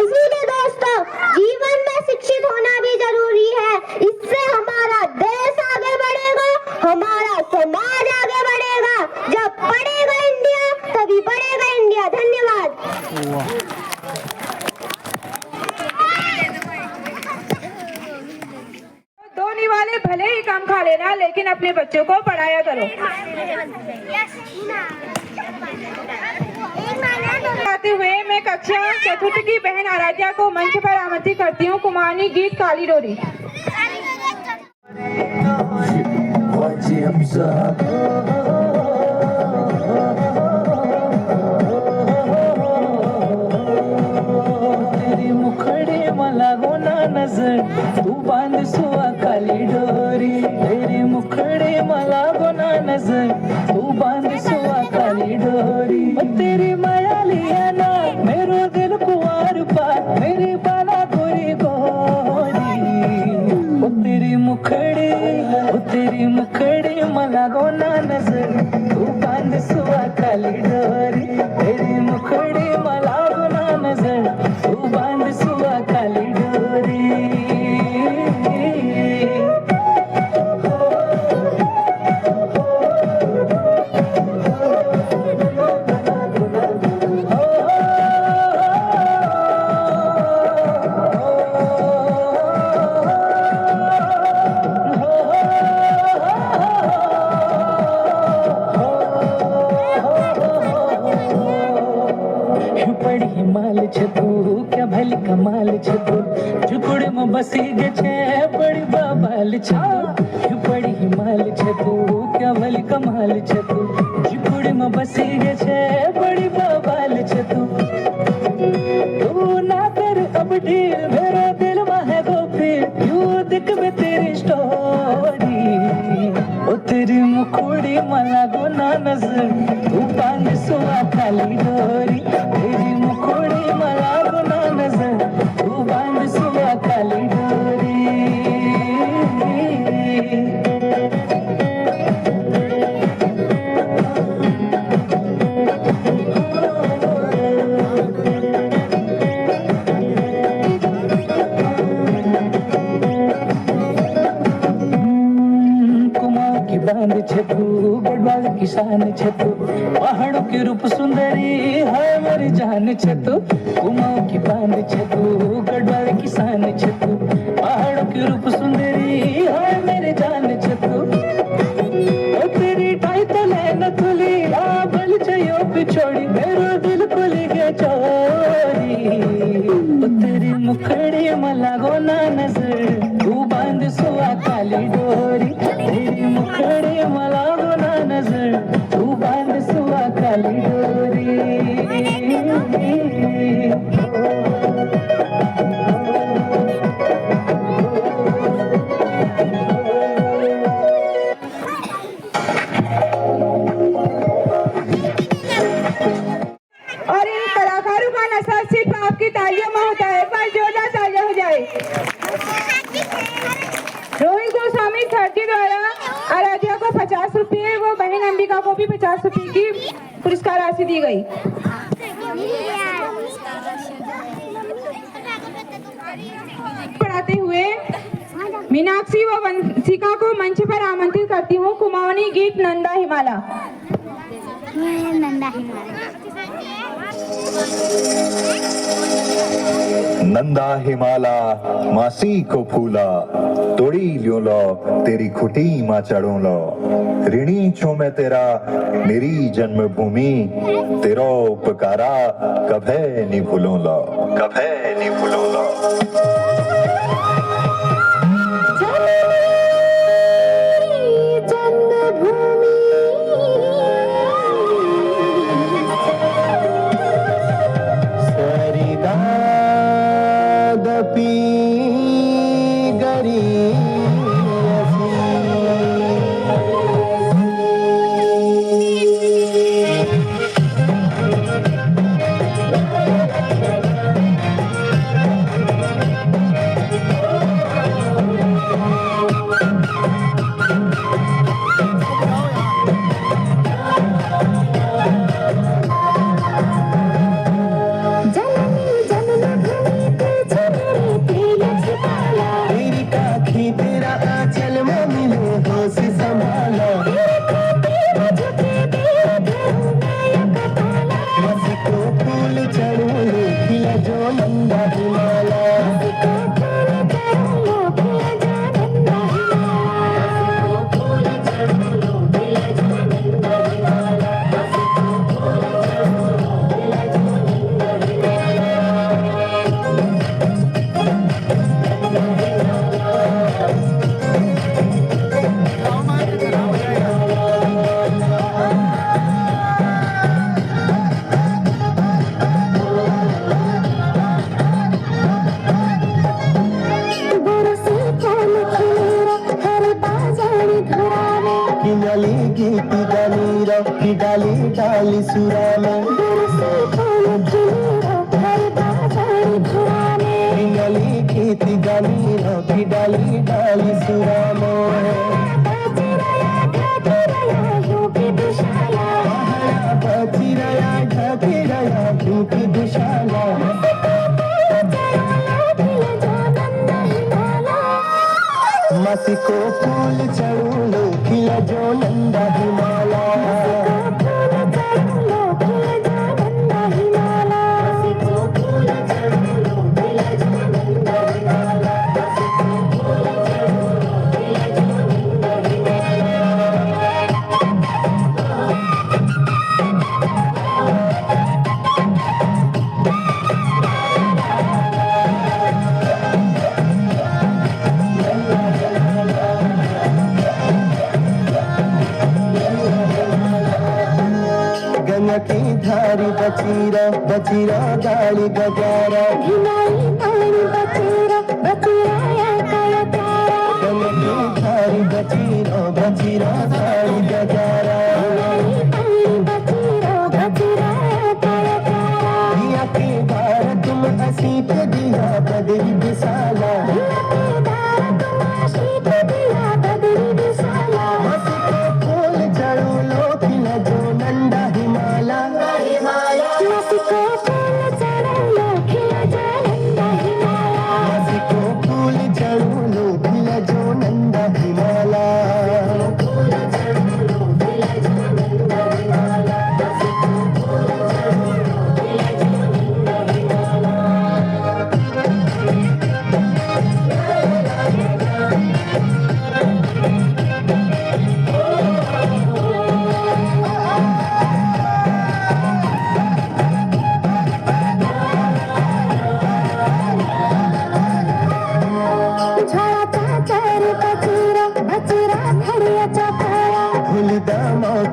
E: इसीलिए दोस्तों, जीवन में शिक्षित होना भी जरूरी है। इससे हमारा देश आगे बढ़ेगा, हमारा समाज आगे बढ़ेगा। जब पढ़ेगा इंडिया, तभी बढ़ेगा इंडिया। धन्यवाद।
D: दो निवाले भले ही कम खा लेना, लेकिन अपने बच्चों को पढ़ाया करो। आते हुए मैं कक्षा चतुर्थ की बहन आराध्या को मंच पर आमंत्रित करती हूँ। कुमानी गीत काली डोरी।
G: तेरी मुखड़े मला गोना नजर, तू बांध सुआ काली डोरी। तेरी मुखड़े मला गोना नजर, तू बांध सुआ काली डोरी। तेरी माया लिया ना मेरो दिल कुआर पार, मेरी बाला गोरी गोरी। ओ तेरी मुखड़े मला गोना नजर, तू बांध सुआ काली डोरी। तेरी मुखड़े मला गोना नजर, तू बांध सुआ काली डोरी। पड़ी हिमाल छतू क्या भली कमाल छतू, झुकुड़ में बसी गे छे बड़ी बाबाल छतू। पड़ी हिमाल छतू क्या भली कमाल छतू, झुकुड़ में बसी गे छे बड़ी बाबाल छतू। तू ना कर अब ढील, मेरा दिल में है गोफिल, क्यों दिख में तेरी स्टोरी। ओ तेरी मुखड़ी मला गोना नजर, तू बांध सुआ काली डोरी। तेरी मुखड़ी मला गोना नजर, तू बांध सुआ काली डोरी। बांध छतू गढ़वाल किसान छतू, पहाड़ों की रूप सुंदरी है मेरी जान छतू। कुमाऊं की बांध छतू गढ़वाल किसान छतू, पहाड़ों की रूप सुंदरी है मेरी जान छतू। ओ तेरी टाई तो लेना तुली आ बल चाहिए पिछोड़ी, मेरो दिल खुली के चोरी। ओ तेरी मुखड़ी मला गोना नजर, तू बांध सुआ काली डोरी। तेरी मुखड़ी मला गोना नजर, तू बांध सुआ काली डोरी।
D: और इन कलाकारों का नशा सिर्फ आपकी तालियों में होता है, पर जोरदार विजेता को भी 50 रुपए की पुरस्कार राशि दी गई। पढ़ाते हुए मीनाक्षी व वंशिका को मंच पर आमंत्रित करती हूँ। कुमाऊनी गीत नंदा हिमाला।
H: नंदा हिमाला मासी को फूला तोड़ी लियो लो तेरी खुटी माँ चढ़ो लो ऋणी छो मैं तेरा मेरी जन्मभूमि तेरो उपकारा कभे नहीं भूलो लो कभे नहीं भूलो लो।
B: डाली डाली सुरा में गली खेती गली की डाली डाली सुरा में बची रया ढकी रया झूठी दुशाला मसी को फूल चढ़ू लो खिला जो नंदा हिमाला की धारी बचीरा बचीरा गाली गजारा बचीरा बचीरा की धारी बचीरा बचीरा गाली गजारा दिया के बार तुम हंसी पे दिया बदरी विशाला फूल चढ़ू लो खिला जो नंदा हिमाला फूल चढ़ू लो खिला जो नंदा हिमाला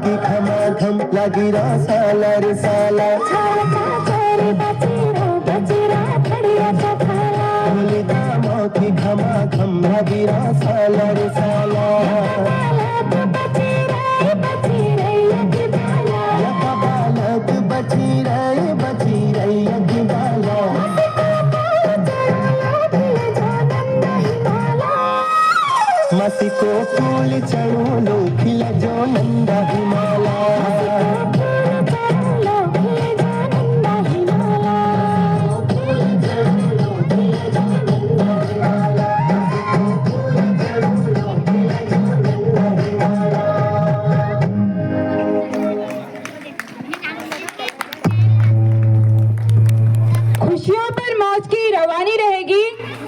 B: की खमा खम लगी साला रे साला की खमा खम लगी साला रे साला बालक बची रही अखबाला मासी को फूल चढ़ो लो खिला जो नंदा हिमाला
D: खुशियों पर मौज की रवानी रहेगी,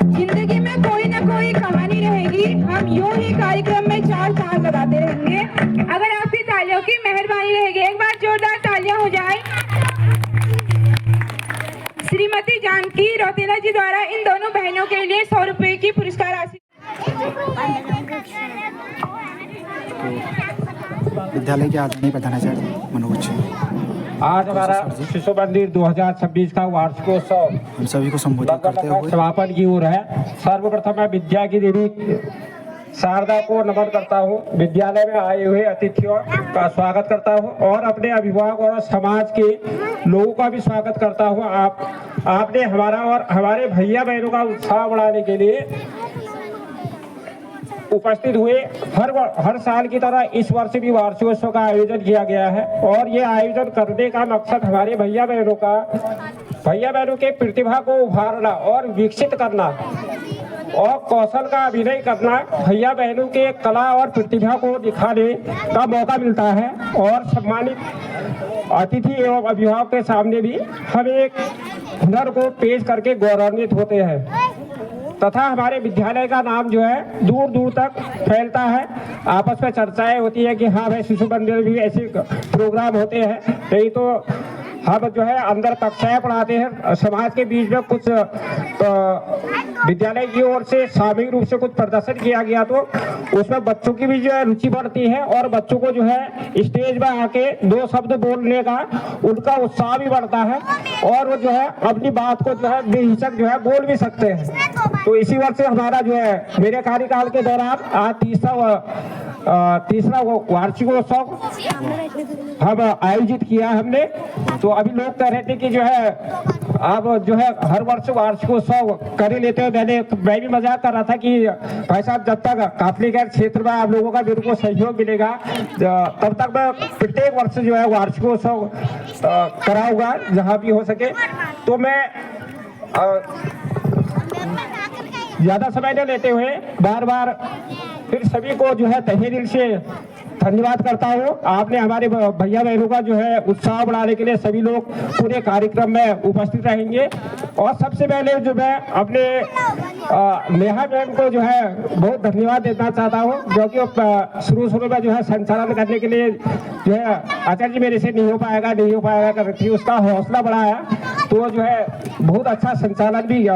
D: जिंदगी में कोई ना कोई कहानी रहेगी। हम यूं ही कार्यक्रम में चार चांद लगाते रहेंगे अगर आपकी तालियों की मेहरबानी रहेगी। एक बार जोरदार तालियां हो जाए। श्रीमती जानकी रौतेला जी द्वारा इन दोनों बहनों के लिए 100 रुपए की पुरस्कार राशि।
A: विद्यालय के आदरणीय प्रधानाचार्य मनोज जी,
F: आज हमारा शिशु मंदिर 2026 का वार्षिकोत्सव
A: हम सभी को संबोधित करते हुए
F: समापन की ओर है। सर्वप्रथम मैं विद्या की देवी शारदा को नमन करता हूँ। विद्यालय में आए हुए अतिथियों का स्वागत करता हूँ और अपने अभिभावक और समाज के लोगों का भी स्वागत करता हूँ। आपने हमारा और हमारे भैया बहनों का उत्साह बढ़ाने के लिए उपस्थित हुए। हर साल की तरह इस वर्ष भी वार्षिकोत्सव का आयोजन किया गया है और ये आयोजन करने का मकसद हमारे भैया बहनों के प्रतिभा को उभारना और विकसित करना और कौशल का अभिनय करना, भैया बहनों के कला और प्रतिभा को दिखाने का मौका मिलता है। और सम्मानित अतिथि एवं अभिभावक के सामने भी हम एक हुनर को पेश करके गौरवान्वित होते हैं तथा हमारे विद्यालय का नाम जो है दूर दूर तक फैलता है। आपस में चर्चाएं होती है कि हाँ भाई शिशु मंदिर भी ऐसे प्रोग्राम होते हैं। नहीं तो हम जो है अंदर कक्षाएं पढ़ाते हैं, समाज के बीच में कुछ विद्यालय की ओर से सामूहिक रूप से कुछ प्रदर्शन किया गया तो उसमें बच्चों की भी जो है रुचि बढ़ती है और बच्चों को जो है स्टेज में आके 2 शब्द बोलने का उनका उत्साह भी बढ़ता है और वो जो है अपनी बात को जो है बेहिचक जो है बोल भी सकते हैं। तो इसी वर्ष से हमारा जो है मेरे कार्यकाल के दौरान आज तीसरा वार्षिकोत्सव हम आयोजित किया हमने। तो अभी लोग कह रहे थे कि जो है आप जो है हर वर्ष वार्षिकोत्सव कर ही लेते हो। मैं भी मजाक कर रहा था कि भाई साहब जब तक काफली गैर क्षेत्र में आप लोगों का मेरे को सहयोग मिलेगा तब तक मैं प्रत्येक वर्ष जो है वार्षिकोत्सव कराऊंगा जहाँ भी हो सके। तो मैं ज्यादा समय न लेते हुए बार बार फिर सभी को जो है तहे दिल से धन्यवाद करता हूँ। आपने हमारे भैया बहनों का जो है उत्साह बढ़ाने के लिए सभी लोग पूरे कार्यक्रम में उपस्थित रहेंगे। और सबसे पहले जो मैं अपने नेहा मैम को जो है बहुत धन्यवाद देना चाहता हूँ, जो कि शुरू में जो है संचालन करने के लिए जो है आचार्य जी मेरे से नहीं हो पाएगा कर रही थी, उसका हौसला बढ़ाया तो जो है बहुत अच्छा संचालन भी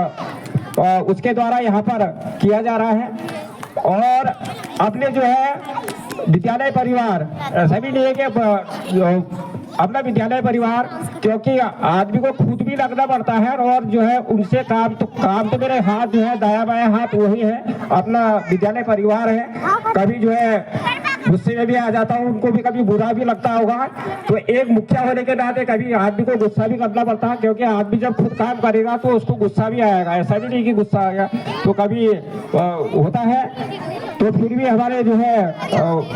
F: उसके द्वारा यहाँ पर किया जा रहा है। और अपने जो है विद्यालय परिवार सभी नहीं है कि अपना विद्यालय परिवार, क्योंकि आदमी को खुद भी लगना पड़ता है और जो है उनसे काम तो मेरे हाथ जो है दाया बाया हाथ वही है, अपना विद्यालय परिवार है। कभी जो है गुस्से में भी आ जाता हूँ, उनको भी कभी बुरा भी लगता होगा। तो एक मुखिया होने के नाते कभी आदमी को गुस्सा भी करना पड़ता है, क्योंकि आदमी जब खुद काम करेगा तो उसको गुस्सा भी आएगा, ऐसा भी नहीं कि गुस्सा आएगा, तो कभी होता है। तो फिर भी हमारे जो है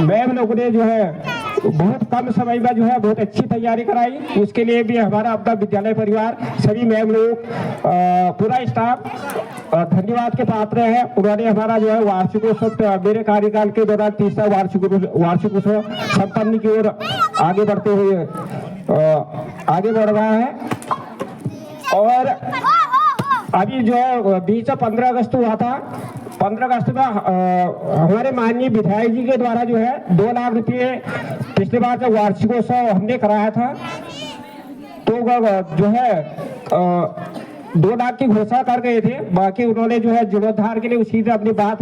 F: मैम लोगों ने जो है बहुत कम समय में जो है बहुत अच्छी तैयारी कराई, उसके लिए भी हमारा अपना विद्यालय परिवार सभी मैम लोग पूरा स्टाफ धन्यवाद के पात्र है। उन्होंने हमारा जो है वार्षिकोत्सव मेरे कार्यकाल के दौरान तीसरा वार्षिकोत्सव संपन्न की ओर आगे बढ़ते हुए आगे बढ़ रहा है। और अभी जो है बीच 15 अगस्त हुआ था, 15 अगस्त में हमारे माननीय विधायक जी के द्वारा जो है 2 लाख रुपये पिछले बार का वार्षिकोत्सव हमने कराया था। तो जो है 2 लाख की घोषणा कर गए थे, बाकी उन्होंने जो है जीर्णोद्धार के लिए उसी ने अपनी बात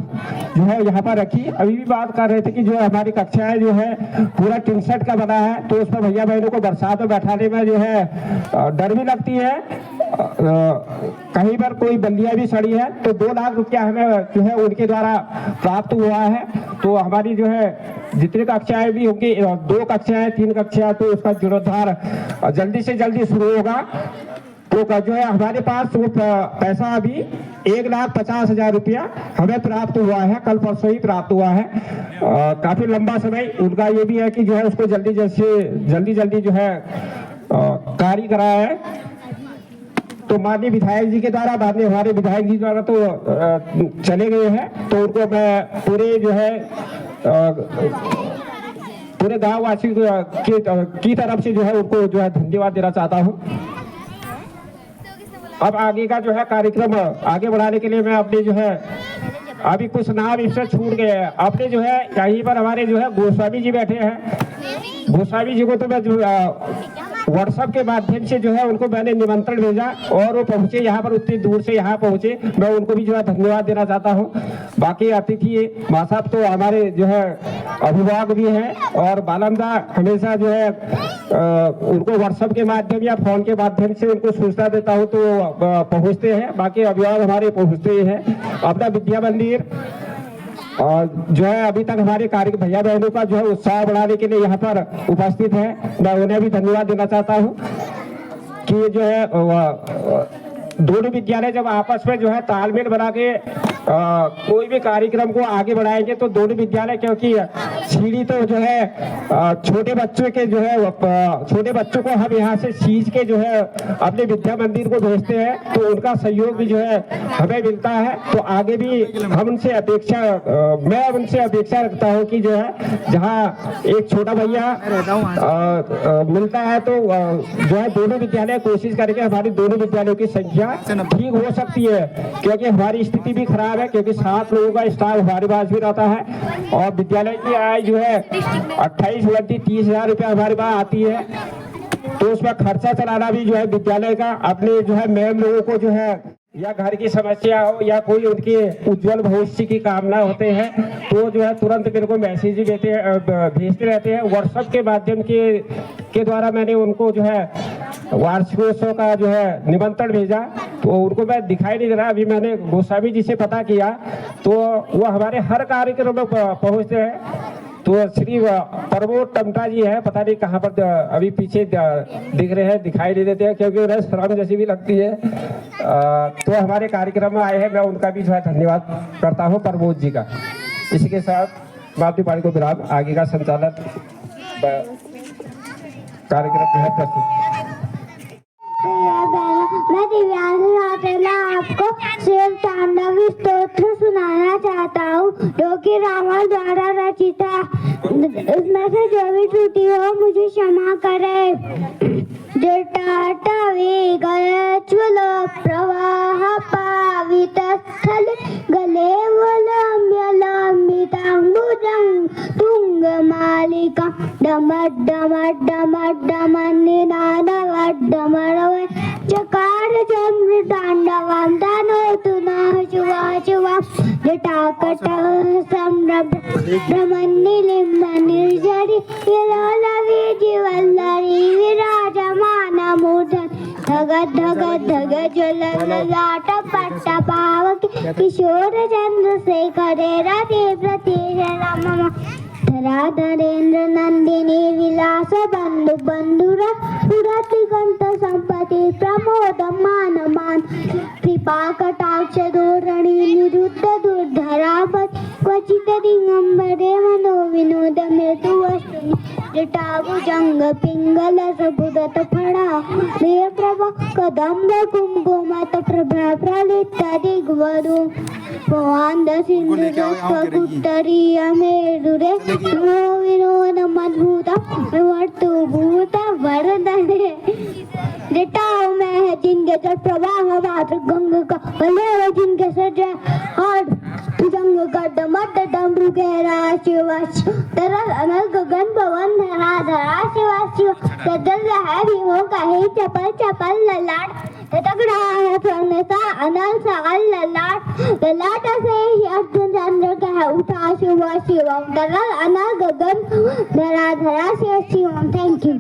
F: जो है यहाँ पर रखी। अभी भी बात कर रहे थे कि जो हमारी कक्षाएं जो है पूरा टिन सेट का बना है, तो उसमें भैया बहनों को बरसात में बैठाने में जो है डर भी लगती है, कहीं पर कोई बल्लियां भी सड़ी है। तो 2 लाख रुपया हमें जो है उनके द्वारा प्राप्त हुआ है। तो हमारी जो है जितनी कक्षाएं भी होंगी, 2 कक्षाएं 3 कक्षाएं, तो उसका जीर्णोद्धार जल्दी से जल्दी शुरू होगा। तो जो है हमारे पास वो पैसा अभी 1,50,000 रुपया हमें प्राप्त हुआ है, कल परसों ही प्राप्त हुआ है। काफी लंबा समय उनका ये भी है कि जो है उसको जल्दी जो है कार्य कराया है। तो माननीय विधायक जी के द्वारा, माननीय हमारे विधायक जी द्वारा तो चले गए हैं, तो उनको मैं पूरे जो है पूरे गाँव वासी की तरफ से जो है उनको जो है धन्यवाद देना चाहता हूँ। अब आगे का जो है कार्यक्रम आगे बढ़ाने के लिए मैं अपने जो है अभी कुछ नाम इससे छूट गए हैं। अपने जो है यहीं पर हमारे जो है गोस्वामी जी बैठे हैं। गोस्वामी जी को तो मैं व्हाट्सएप के माध्यम से जो है उनको मैंने निमंत्रण भेजा और वो पहुंचे यहाँ पर, उतनी दूर से यहाँ पहुंचे। मैं उनको भी जो है धन्यवाद देना चाहता हूँ। बाकी अतिथि माँ साहब तो हमारे जो है अभिभावक भी हैं और बालमदा हमेशा जो है उनको व्हाट्सएप के माध्यम या फोन के माध्यम से उनको सूचना देता हूँ तो पहुँचते हैं। बाकी अभिभावक हमारे पहुँचते ही हैं। अपना विद्या मंदिर और जो है अभी तक हमारे कार्य भैया बहनों का जो है उत्साह बढ़ाने के लिए यहाँ पर उपस्थित है, मैं उन्हें भी धन्यवाद देना चाहता हूँ कि जो है दोनों विद्यालय जब आपस में जो है तालमेल बना के कोई भी कार्यक्रम को आगे बढ़ाएंगे तो दोनों विद्यालय, क्योंकि सीढ़ी तो जो है छोटे बच्चों के जो है छोटे बच्चों को हम यहाँ से सींच के जो है अपने विद्या मंदिर को भेजते हैं, तो उनका सहयोग भी जो है हमें मिलता है। तो आगे भी हम उनसे मैं उनसे अपेक्षा रखता हूँ कि जो है जहाँ एक छोटा भैया मिलता है तो जो है दोनों विद्यालय कोशिश करके हमारी दोनों विद्यालयों की संख्या ठीक हो सकती है, क्योंकि हमारी स्थिति भी खराब है, क्योंकि 7 लोगों का स्टाफ हमारे पास भी रहता है और विद्यालय की आय जो है 28-29-30 रुपया हमारे पास आती है। तो उसमें खर्चा चलाना भी जो है विद्यालय का, अपने जो है मैम लोगों को जो है या घर की समस्या हो या कोई उनके उज्जवल भविष्य की कामना होते हैं तो जो है तुरंत मेरे को मैसेज भेजते रहते हैं व्हाट्सएप के माध्यम के द्वारा। मैंने उनको जो है वार्षिकोत्सव का जो है निमंत्रण भेजा तो उनको मैं दिखाई नहीं दे रहा। अभी मैंने गोस्वामी जी से पता किया तो वो हमारे हर कार्यक्रम में पहुंचते हैं। तो श्री प्रमोद टमटा जी है, पता नहीं कहाँ पर अभी पीछे दिख रहे हैं, दिखाई नहीं देते हैं क्योंकि उन्हें शर्म जैसी भी लगती है। तो हमारे कार्यक्रम में आए हैं, मैं उनका भी जो है धन्यवाद करता हूँ प्रमोद जी का। इसी के साथ मैं अपनी पारी को विराम, आगे का संचालन कार्यक्रम जो है प्रस्तुत।
E: मैं दिव्यांश राठेला आपको शिव तांडव स्तोत्र सुनाना चाहता हूँ जो कि रावण द्वारा रचित है। उसमें से जो भी त्रुटि हो मुझे क्षमा करे। जटाटवी गयज्वल प्रवाह पावित स्थल गले वलम्ब्य लंबितांबुजं तुंग मालिका डमट डमट डमट डमट निनादवट डमरवे चकार चंद्र तांडवं तनोतु नः शुवा शुवा जटाकट सम्रभ ब्रह्मनिलिम्ब निर्जरि विलोलवी जीवल्लरी विराजमान मूर्धन धगत धगत धगत ज्वललाट पट्ट पावक किशोर चंद्र शेखरे रति प्रतिशरमम धराधरेन्द्र नंदिनी विलास बंधु बंधुरा पुरतिगंत संपत्ति प्रमोद मान मान कृपा कटाक्ष धोरणी निरुद्ध दुर्धरापत क्वचित दिगंबरे मनो विनोद मृदु वस्तु जटाभुजंग पिंगल सबुदत फड़ा देव प्रभा कदम्ब कुंकुमत प्रभा प्रलित दिग्वरु भवान सिंधु उत्तरीय मेरुरे विनोद मद्भुता वर्तु भूत वरदने जटाओं में है जिनके जल प्रवाह वात्र गंग का बलेव जिनके सजा और भुजंग का डमट डमरू गहरा शिवाश तरल अनल गगन भवन धरा धरा शिवाश शिव सदल है भीमों का ही चपल चपल ललाट तगड़ा है स्वर्ण सा अनल सा ललाट ललाट से ही अर्जुन चंद्र का है उठा शिवा शिवम तरल अनल गगन धरा धरा शिव शिवम। Thank you.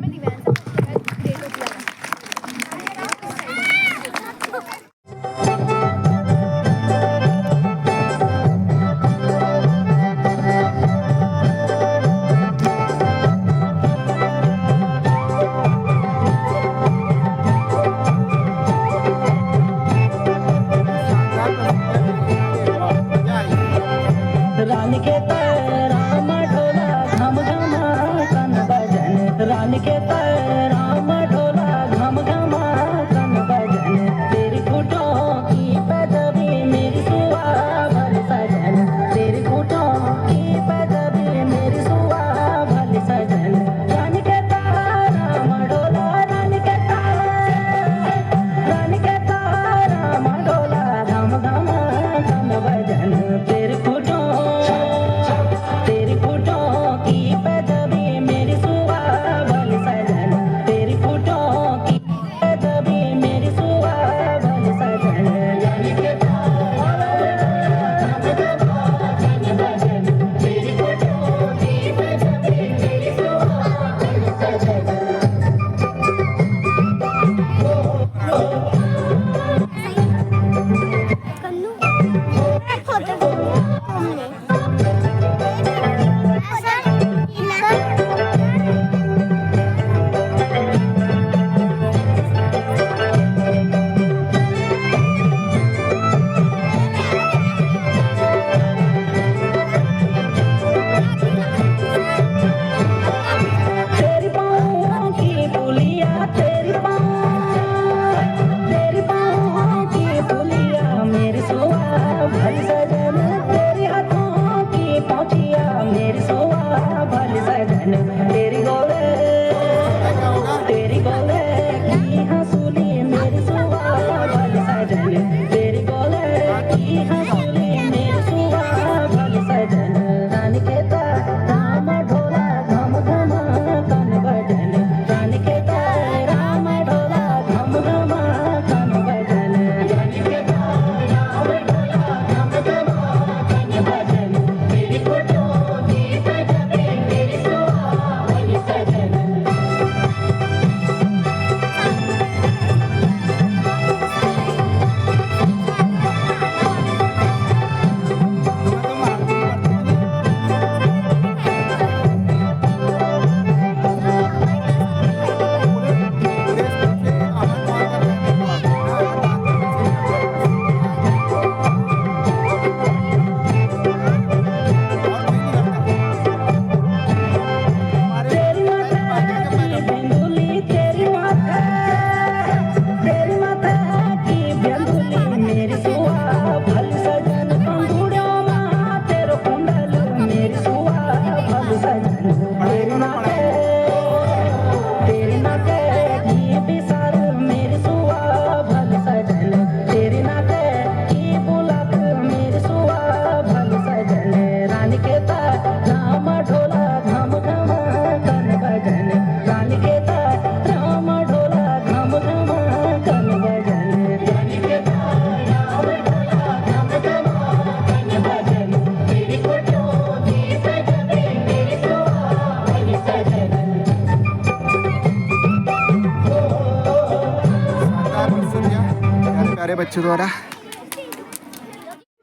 A: बच्चों द्वारा।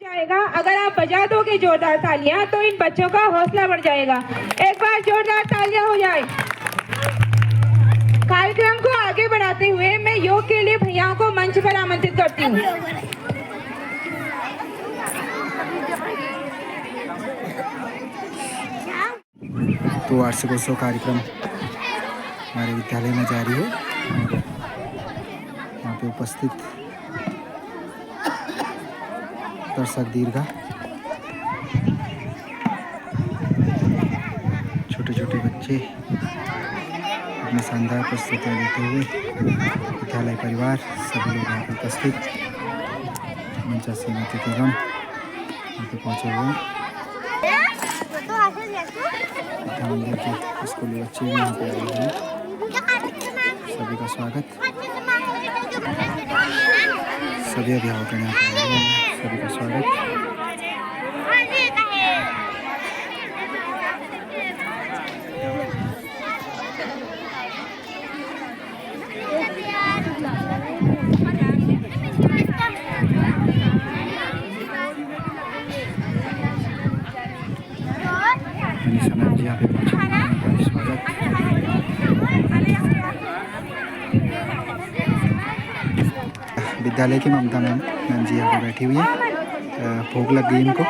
D: जाएगा। अगर आप बजा दोगे जोरदार तालियां तो इन बच्चों का हौसला बढ़ जाएगा। एक बार जोरदार तालियां हो जाए। कार्यक्रम को आगे बढ़ाते हुए मैं योग के लिए भैयाओं को मंच पर आमंत्रित करती हूँ।
A: तो वार्षिकोत्सव कार्यक्रम हमारे विद्यालय में जारी है। यहाँ पे उपस्थित दर्शक दीर्घा, छोटे छोटे बच्चे अपने शानदार प्रस्तुतियाँ देते हुए विद्यालय परिवार सभी लोग यहाँ पे उपस्थित मंचासीन अतिथिगण यहाँ पे पहुँचे हुए हैं। विद्या मंदिर के स्कूली बच्चे भी यहाँ पे आए हुए हैं। सभी का स्वागत। सभी अभिभावक यहाँ पे आए हुए हैं। सभी का स्वागत। मनीषा मैम जी यहाँ पे पहुँचे हैं। उनका भी स्वागत। विद्यालय की ममता मैम जी यहाँ पे बैठी हुई है। भूख लग गई इनको।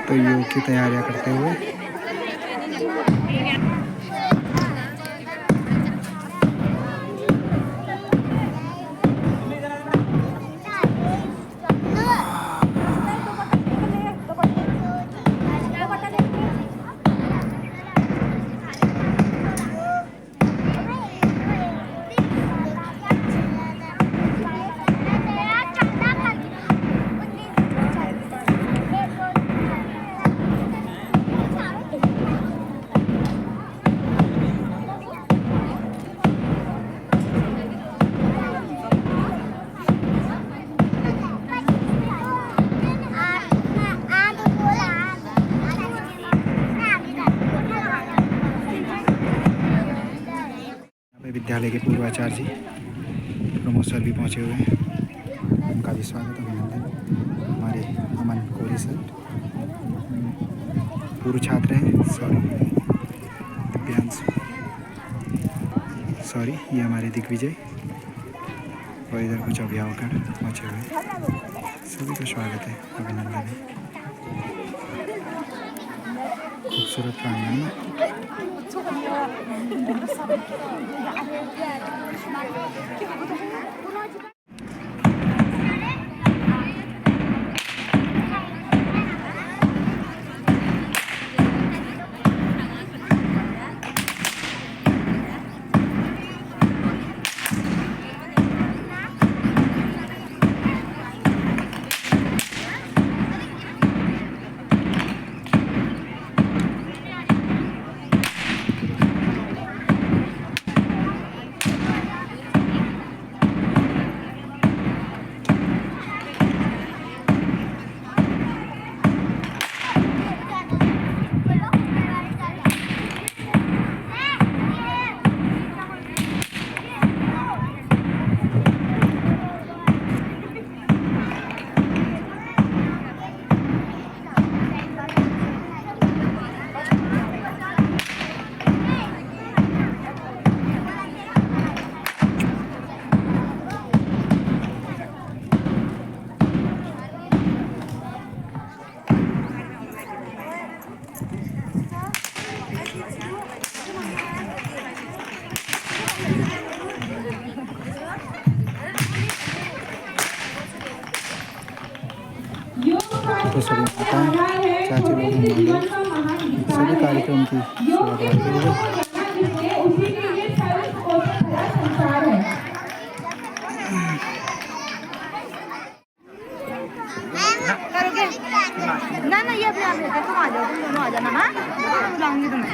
A: तो योग की तैयारियां करते हुए विद्यालय के पूर्वाचार्य जी प्रमोद सर भी पहुँचे हुए हैं। उनका भी स्वागत अभिनंदन। हमारे अमन कोहली सर पूर्व छात्र हैं। सॉरी ये हमारे दिग्विजय और इधर कुछ अभिभावक पहुँचे हुए हैं। सभी का स्वागत है अभिनंदन है। खूबसूरत प्रांगण में तो सभी माताएं, चाची लोग, सभी कार्यक्रम की सेवा करते हुए
E: ना ये अपने आप लेकर तुम आ जाओ, तुम दोनों आ जाना। हाँ बुलाऊंगी तुम्हें।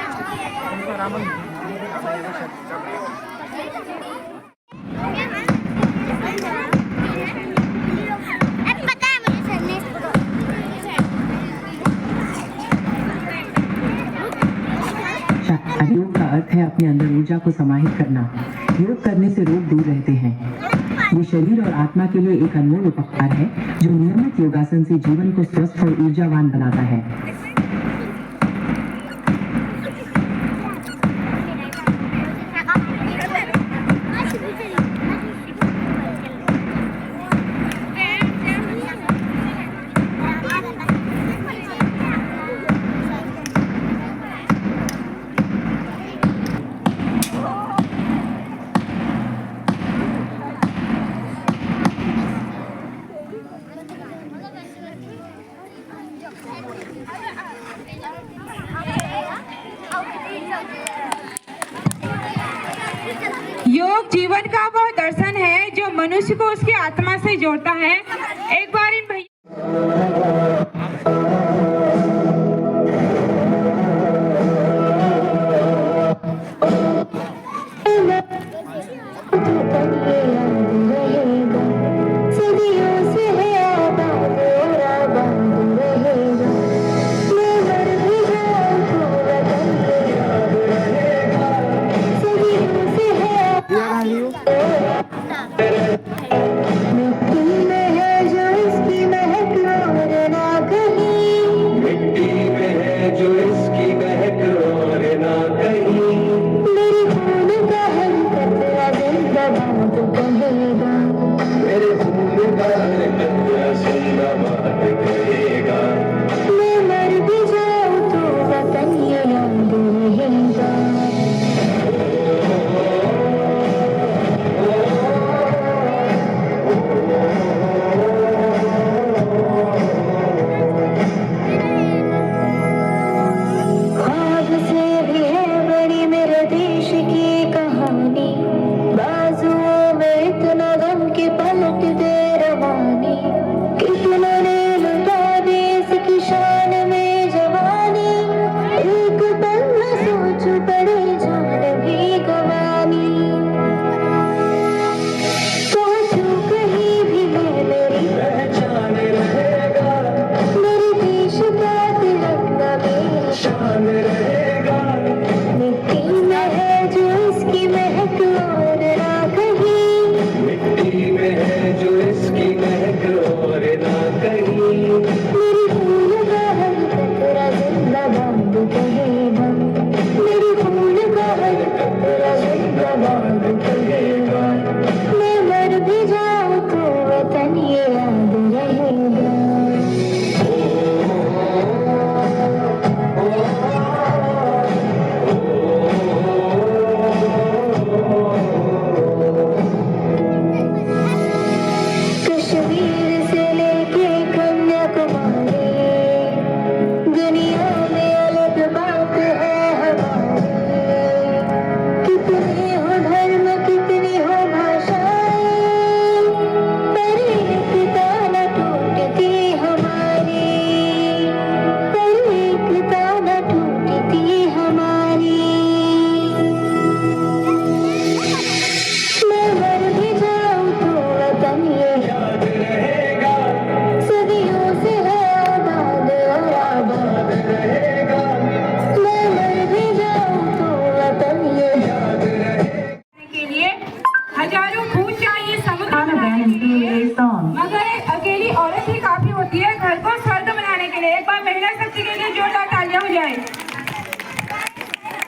E: पता है मुझे सर ने
I: है अपने अंदर ऊर्जा को समाहित करना। योग करने से रोग दूर रहते हैं। ये शरीर और आत्मा के लिए एक अनमोल उपहार है जो नियमित योगासन से जीवन को स्वस्थ और ऊर्जावान बनाता है।
D: योग जीवन का वह दर्शन है जो मनुष्य को उसकी आत्मा से जोड़ता है। एक बार इन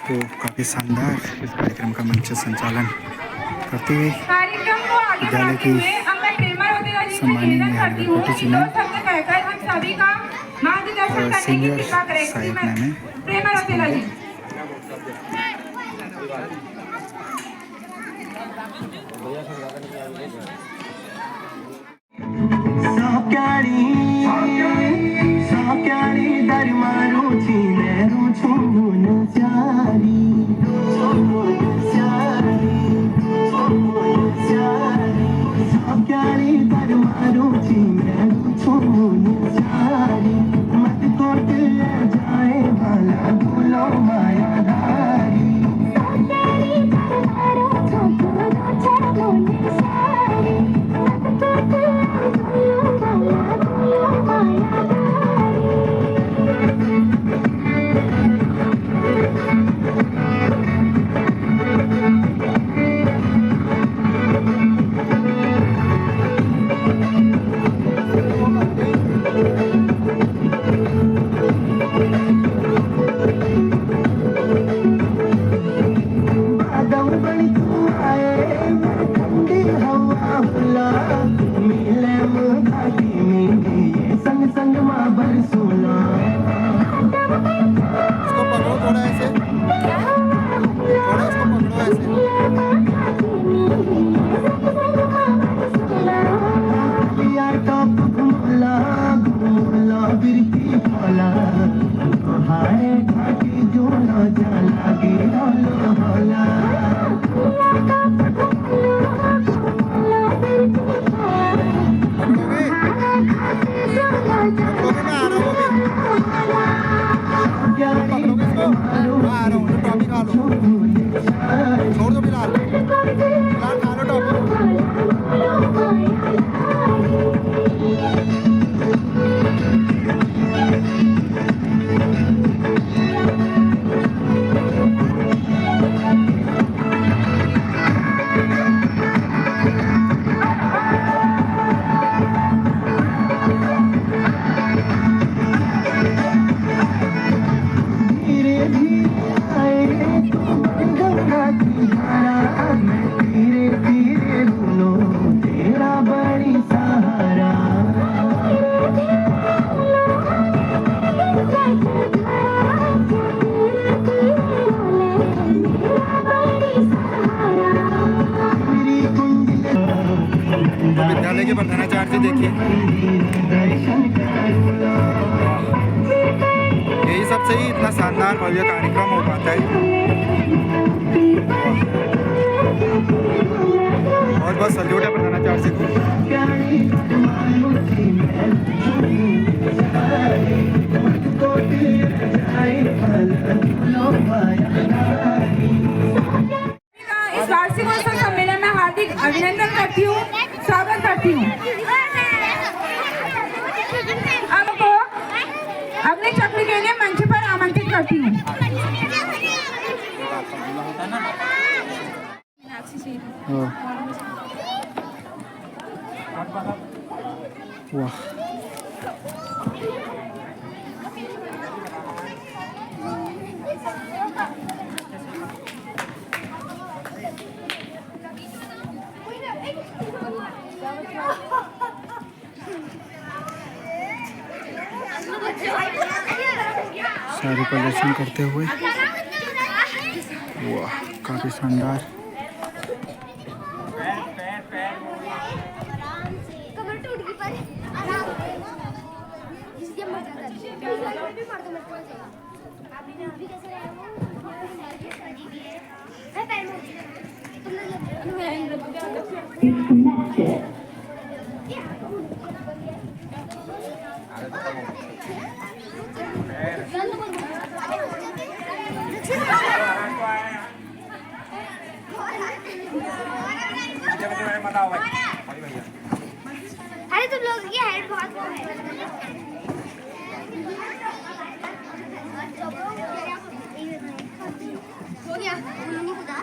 A: तो काफ़ी शानदार इस कार्यक्रम का मंच संचालन करते हुए विद्यालय की सम्मानीय न्यायाधीश जी ने और सीनियर सहायक मैम
E: माया
A: के प्रधानाचार्य देखिए, यही सबसे ही इतना शानदार भव्य कार्यक्रम हो पाता है। बहुत बहुत सल्यूट है प्रधानाचार्य को।
D: इस वार्षिक उत्सव सम्मेलन में हार्दिक अभिनंदन करती हूँ, स्वागत करती हूँ। अब को अगले चक्र के लिए मंच पर आमंत्रित करती हूँ।
A: वाह, सारे प्रदर्शन करते हुए, वाह काफी शानदार।
E: अरे तुम लोग की हाइट बहुत कम है। हो गया नहीं पता।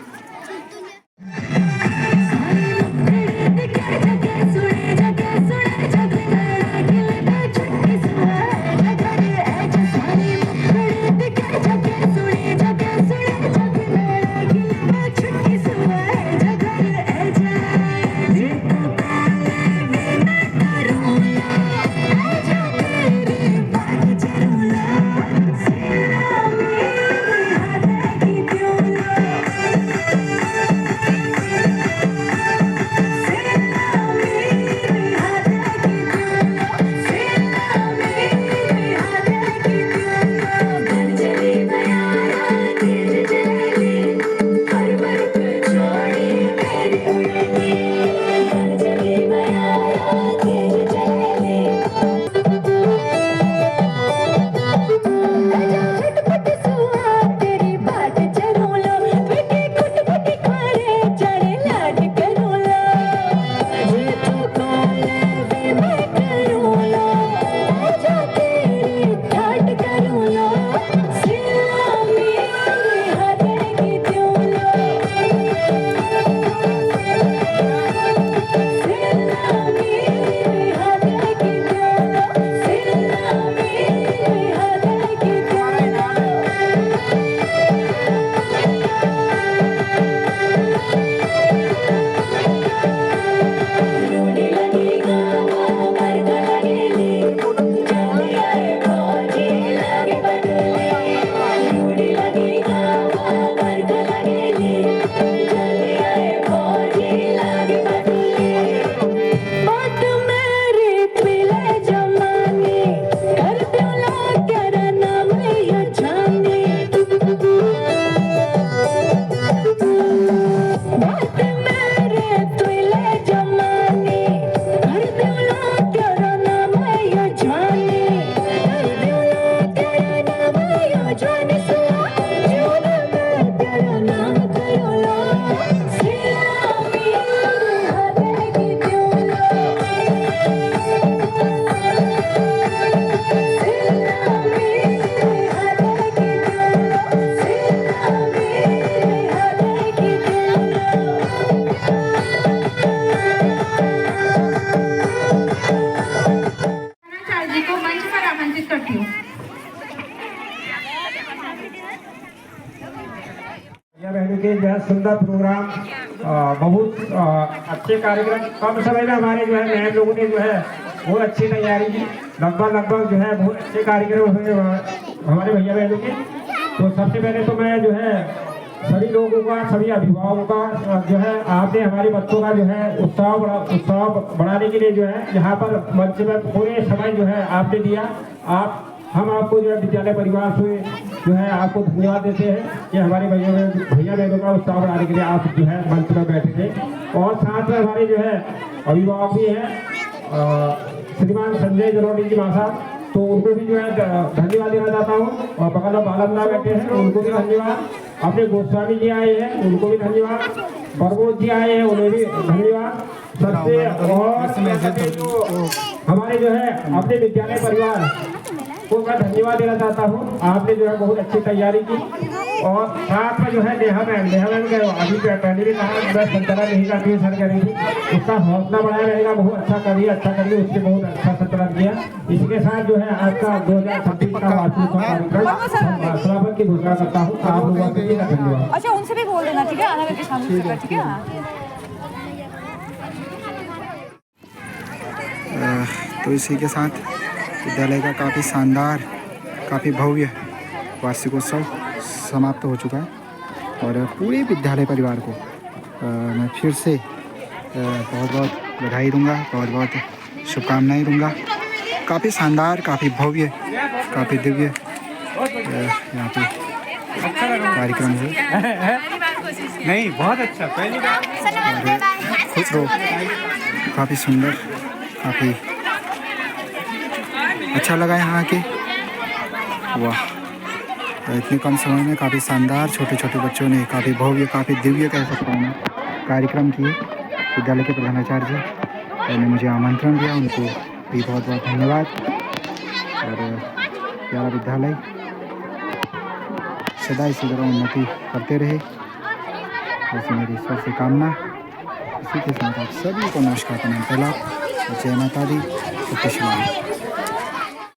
F: के जो है सुंदर प्रोग्राम, बहुत अच्छे कार्यक्रम, कम समय में हमारे जो है नए लोगों ने जो है बहुत अच्छी तैयारी की, लगभग जो है बहुत अच्छे कार्यक्रम हुए हमारे भैया बहनों के। तो सबसे पहले तो मैं जो है सभी लोगों का, सभी अभिभावकों का जो है आपने हमारे बच्चों का जो है उत्साह बढ़ाने के लिए जो है यहाँ पर मंच में पूरे समय जो है आपने दिया। हम आपको जो है विद्यालय परिवार से जो है आपको धन्यवाद देते हैं कि हमारे भैया बहनों का उत्साह बढ़ाने के लिए आप जो है मंच में बैठे थे। और साथ में हमारे जो है अभिभावक भी हैं, श्रीमान संजय जरोनी जी मासा, तो उनको भी जो है धन्यवाद देना चाहता हूँ। और बगल में बालमदा बैठे हैं, उनको भी धन्यवाद। अपने गोस्वामी जी आए हैं, उनको भी धन्यवाद। प्रमोद जी आए हैं, उन्हें भी धन्यवाद। सबसे और जो हमारे जो है अपने विद्यालय परिवार को मैं धन्यवाद देना चाहता हूँ। आपने जो है बहुत अच्छी तैयारी की। और साथ में जो है नेहा मैम अभी पहले भी कहा मैं संचालन नहीं करती है सर करेंगी, उसका हौसला बढ़ाया रहेगा, बहुत अच्छा करिए उससे बहुत अच्छा संचालन किया। इसके साथ जो है आज का 2026 का वार्षिक कार्यक्रम समापन की घोषणा करता हूँ। आप लोगों का धन्यवाद।
J: अच्छा, उनसे भी बोल देना, ठीक है, आना करके सामने से, ठीक है।
A: तो इसी के साथ विद्यालय का काफ़ी शानदार, काफ़ी भव्य वार्षिकोत्सव समाप्त हो चुका है। और पूरे विद्यालय परिवार को मैं फिर से बहुत बहुत बधाई दूंगा, बहुत बहुत शुभकामनाएं दूंगा। काफ़ी शानदार, काफ़ी भव्य, काफ़ी दिव्य यहाँ पे कार्यक्रम है।
F: नहीं, बहुत अच्छा, पहली बार।
A: खुश रहो, काफ़ी सुंदर, काफ़ी अच्छा लगा यहाँ आके। वाह, इतने कम समय में काफ़ी शानदार छोटे छोटे बच्चों ने काफ़ी भव्य, काफ़ी दिव्य कह सकता हूँ मैं कार्यक्रम किए। विद्यालय के प्रधानाचार्य ने मुझे आमंत्रण दिया, उनको भी बहुत बहुत धन्यवाद। और प्यारा विद्यालय सदा इसी तरह उन्नति करते रहे, ऐसी मेरी ईश्वर से कामना। इसी के साथ आप सभी को नमस्कार, प्रणाम, पहला जय माता दी, सत्य श्री राम।